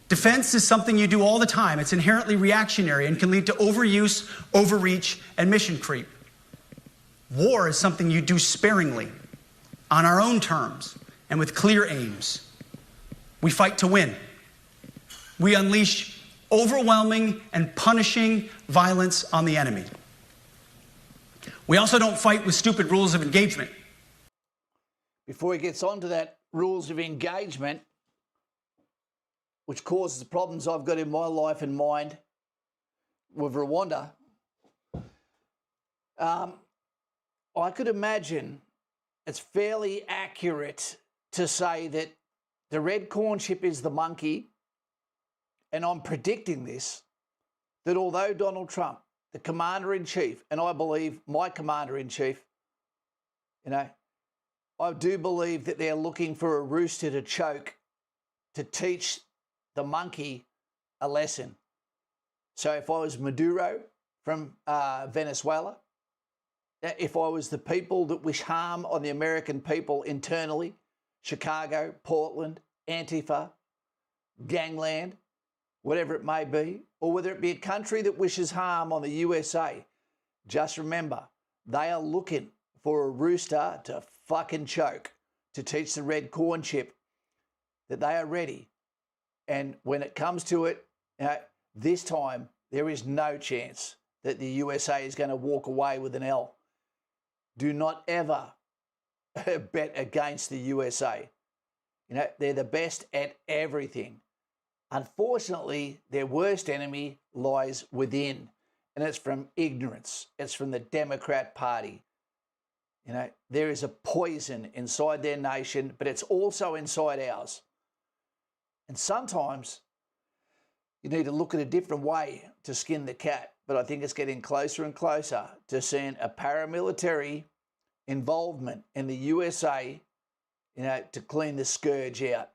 Defense is something you do all the time. It's inherently reactionary and can lead to overuse, overreach, and mission creep. War is something you do sparingly, on our own terms, and with clear aims. We fight to win. We unleash overwhelming and punishing violence on the enemy. We also don't fight with stupid rules of engagement. Before he gets on to that rules of engagement, which causes the problems I've got in my life and mind with Rwanda, I could imagine it's fairly accurate to say that the red corn chip is the monkey, and I'm predicting this, that although Donald Trump, the commander-in-chief, and I believe my commander-in-chief, I do believe that they're looking for a rooster to choke to teach the monkey a lesson. So if I was Maduro from Venezuela, if I was the people that wish harm on the American people internally, Chicago, Portland, Antifa, gangland, whatever it may be, or whether it be a country that wishes harm on the USA, just remember, they are looking for a rooster to fucking choke to teach the red corn chip that they are ready. And when it comes to it, this time there is no chance that the USA is going to walk away with an L. Do not ever bet against the USA. They're the best at everything. Unfortunately, their worst enemy lies within, and it's from ignorance. It's from the Democrat Party. There is a poison inside their nation, but it's also inside ours. And sometimes you need to look at a different way to skin the cat, but I think it's getting closer and closer to seeing a paramilitary involvement in the USA, to clean the scourge out.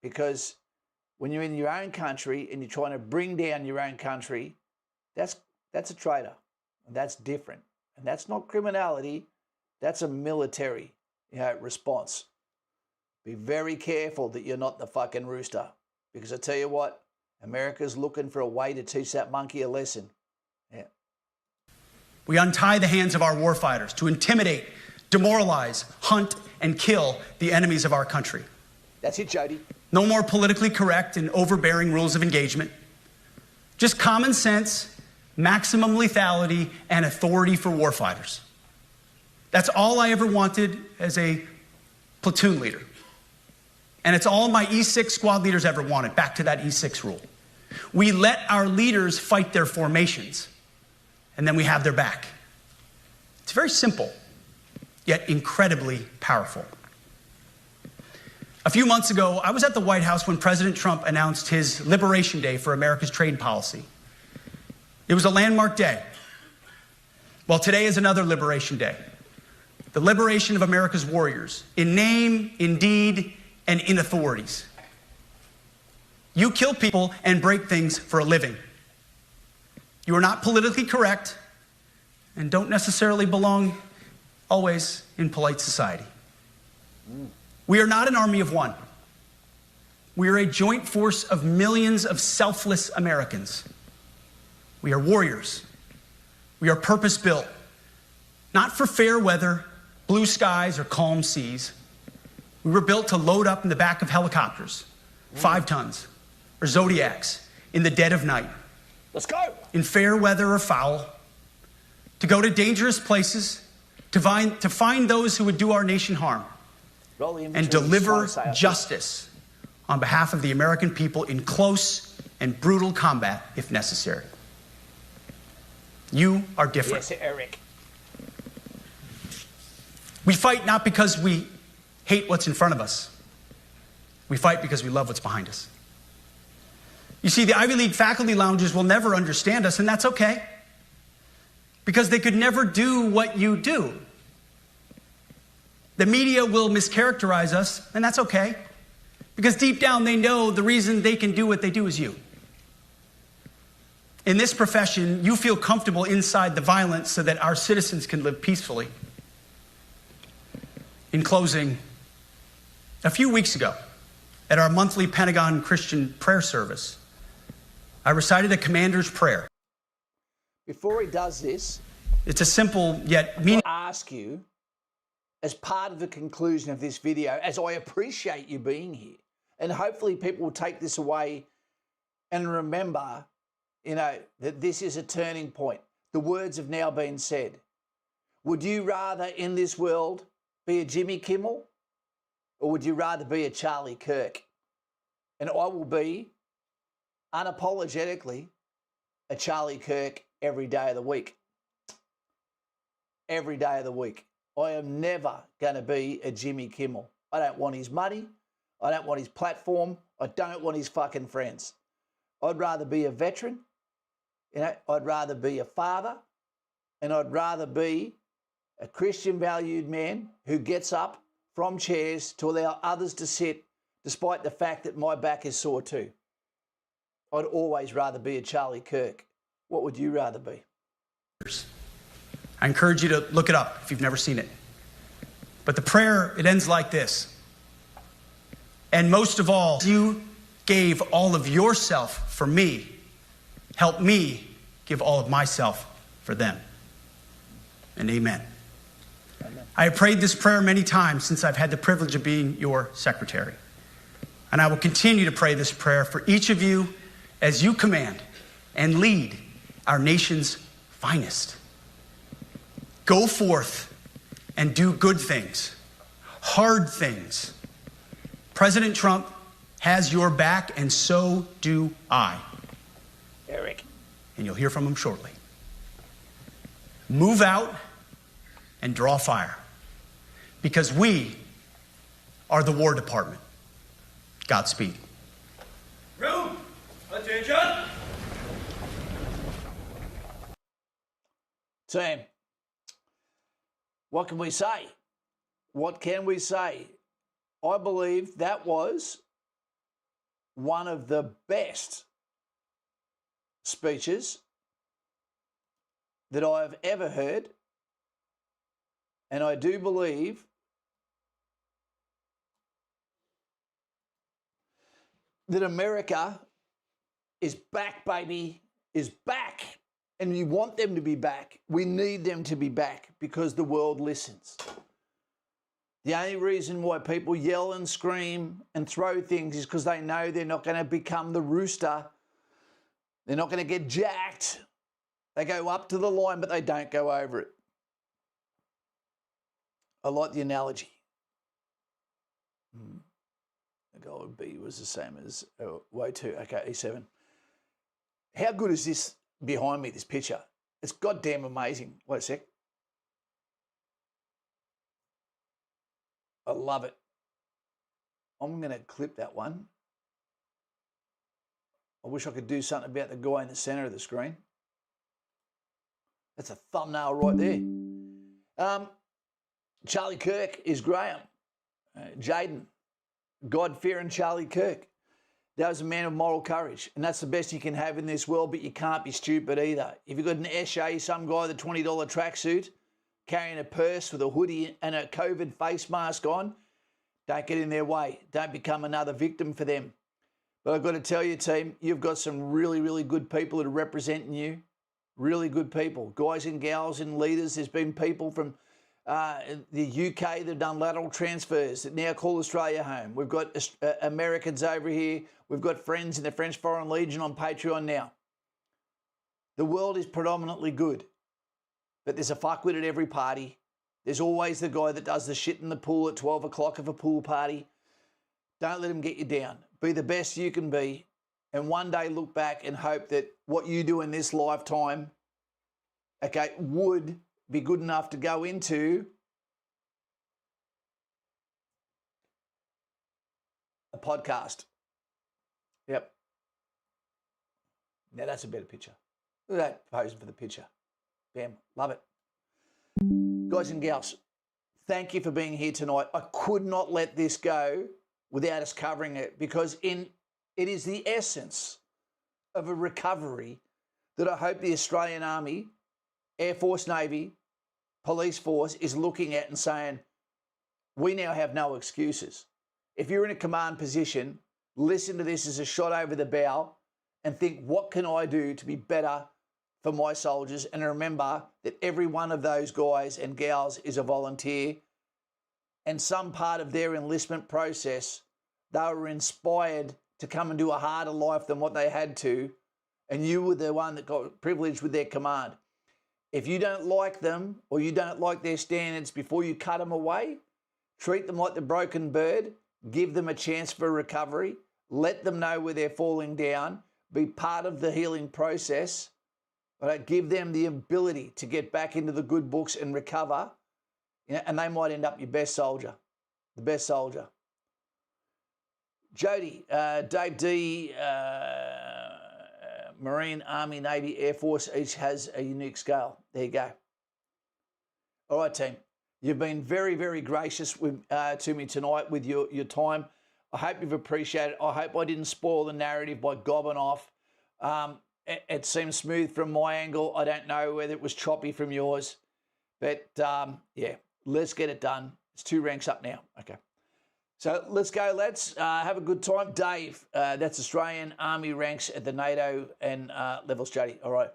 Because when you're in your own country and you're trying to bring down your own country, that's a traitor. And that's different. And that's not criminality. That's a military, response. Be very careful that you're not the fucking rooster. Because I tell you what, America's looking for a way to teach that monkey a lesson. Yeah. We untie the hands of our warfighters to intimidate, demoralize, hunt, and kill the enemies of our country. That's it, Jody. No more politically correct and overbearing rules of engagement. Just common sense, maximum lethality, and authority for warfighters. That's all I ever wanted as a platoon leader. And it's all my E6 squad leaders ever wanted, back to that E6 rule. We let our leaders fight their formations, and then we have their back. It's very simple, yet incredibly powerful. A few months ago, I was at the White House when President Trump announced his Liberation Day for America's trade policy. It was a landmark day. Well, today is another Liberation Day. The liberation of America's warriors, in name, in deed, and in authorities. You kill people and break things for a living. You are not politically correct and don't necessarily belong always in polite society. We are not an army of one. We are a joint force of millions of selfless Americans. We are warriors. We are purpose-built, not for fair weather, blue skies, or calm seas. We were built to load up in the back of helicopters, 5 tons, or Zodiacs, in the dead of night. Let's go. In fair weather or foul, to go to dangerous places, to find those who would do our nation harm, Roll the and inventory. deliver Say, I think. justice on behalf of the American people in close and brutal combat if necessary. You are different. Yes, Eric. We fight not because we hate what's in front of us. We fight because we love what's behind us. You see, the Ivy League faculty lounges will never understand us, and that's okay. Because they could never do what you do. The media will mischaracterize us, and that's okay. Because deep down they know the reason they can do what they do is you. In this profession, you feel comfortable inside the violence so that our citizens can live peacefully. In closing, a few weeks ago, at our monthly Pentagon Christian prayer service, I recited a commander's prayer. Before he does this, It's a simple yet meaningful. I ask you, as part of the conclusion of this video, as I appreciate you being here, and hopefully people will take this away and remember, that this is a turning point. The words have now been said. Would you rather in this world be a Jimmy Kimmel, or would you rather be a Charlie Kirk? And I will be unapologetically a Charlie Kirk every day of the week. Every day of the week. I am never going to be a Jimmy Kimmel. I don't want his money. I don't want his platform. I don't want his fucking friends. I'd rather be a veteran. I'd rather be a father. And I'd rather be a Christian valued man who gets up from chairs to allow others to sit despite the fact that my back is sore too. I'd always rather be a Charlie Kirk. What would you rather be? I encourage you to look it up if you've never seen it. But the prayer, it ends like this. And most of all, you gave all of yourself for me. Help me give all of myself for them. And amen. Amen. I have prayed this prayer many times since I've had the privilege of being your secretary. And I will continue to pray this prayer for each of you as you command and lead our nation's finest. Go forth and do good things, hard things. President Trump has your back, and so do I. Eric. And you'll hear from him shortly. Move out and draw fire, because we are the War Department. Godspeed. Room, attention. Team, what can we say? What can we say? I believe that was one of the best speeches that I've ever heard. And I do believe that America is back, baby, is back. And you want them to be back. We need them to be back because the world listens. The only reason why people yell and scream and throw things is because they know they're not going to become the rooster. They're not going to get jacked. They go up to the line, but they don't go over it. I like the analogy. The goal would be was the same as way 2. Okay, E7. How good is this behind me, this picture? It's goddamn amazing. Wait a sec. I love it. I'm going to clip that one. I wish I could do something about the guy in the centre of the screen. That's a thumbnail right there. Charlie Kirk is Graham. Jaden, God-fearing Charlie Kirk. That was a man of moral courage, and that's the best you can have in this world, but you can't be stupid either. If you've got an SA, some guy with a $20 tracksuit, carrying a purse with a hoodie and a COVID face mask on, don't get in their way. Don't become another victim for them. But I've got to tell you, team, you've got some really, really good people that are representing you. Really good people. Guys and gals and leaders. There's been people from the UK that have done lateral transfers that now call Australia home. We've got Americans over here. We've got friends in the French Foreign Legion on Patreon now. The world is predominantly good, but there's a fuckwit at every party. There's always the guy that does the shit in the pool at 12 o'clock of a pool party. Don't let him get you down. Be the best you can be. And one day look back and hope that what you do in this lifetime, okay, would be good enough to go into a podcast. Yep. Now that's a better picture. Look at that posing for the picture. Bam. Love it. Guys and gals, thank you for being here tonight. I could not let this go without us covering it, because it is the essence of a recovery that I hope the Australian Army, Air Force, Navy, Police Force is looking at and saying, we now have no excuses. If you're in a command position, listen to this as a shot over the bow and think, what can I do to be better for my soldiers? And remember that every one of those guys and gals is a volunteer, and some part of their enlistment process, they were inspired to come and do a harder life than what they had to, and you were the one that got privileged with their command. If you don't like them or you don't like their standards, before you cut them away, treat them like the broken bird, give them a chance for recovery, let them know where they're falling down, be part of the healing process, right? Give them the ability to get back into the good books and recover, and they might end up your best soldier, the best soldier. Jody, Dave D, Marine, Army, Navy, Air Force, each has a unique scale. There you go. All right, team. You've been very, very gracious to me tonight with your time. I hope you've appreciated it. I hope I didn't spoil the narrative by gobbing off. It seemed smooth from my angle. I don't know whether it was choppy from yours. But, yeah, let's get it done. It's 2 ranks up now. Okay. So let's go, lads. Have a good time. Dave, that's Australian Army ranks at the NATO and levels, Jody. All right.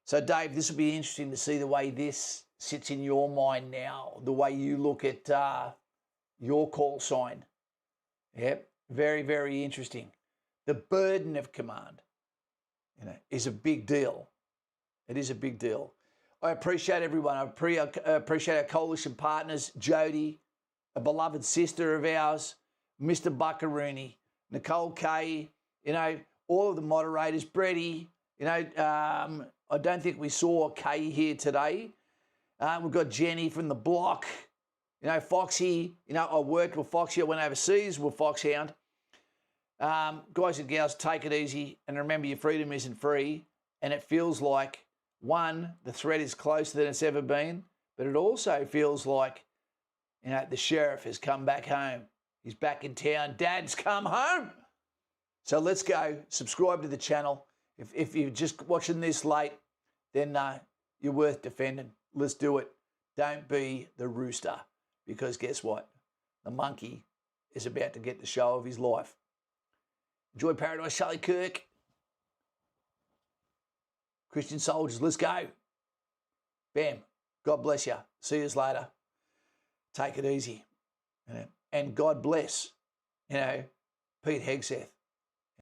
So, Dave, this will be interesting to see the way this sits in your mind now, the way you look at your call sign. Yep, very, very interesting. The burden of command, is a big deal. It is a big deal. I appreciate everyone. I appreciate our coalition partners, Jody, a beloved sister of ours, Mr. Buckaroony, Nicole Kay, all of the moderators, Bretty, I don't think we saw Kay here today. We've got Jenny from the block, Foxy, I worked with Foxy. I went overseas with Foxhound. Guys and gals, take it easy. And remember, your freedom isn't free. And it feels like, one, the threat is closer than it's ever been. But it also feels like, the sheriff has come back home. He's back in town. Dad's come home. So let's go. Subscribe to the channel. If you're just watching this late, then you're worth defending. Let's do it. Don't be the rooster, because guess what? The monkey is about to get the show of his life. Enjoy paradise, Charlie Kirk. Christian soldiers, let's go. Bam. God bless you. See you later. Take it easy. And God bless, Pete Hegseth.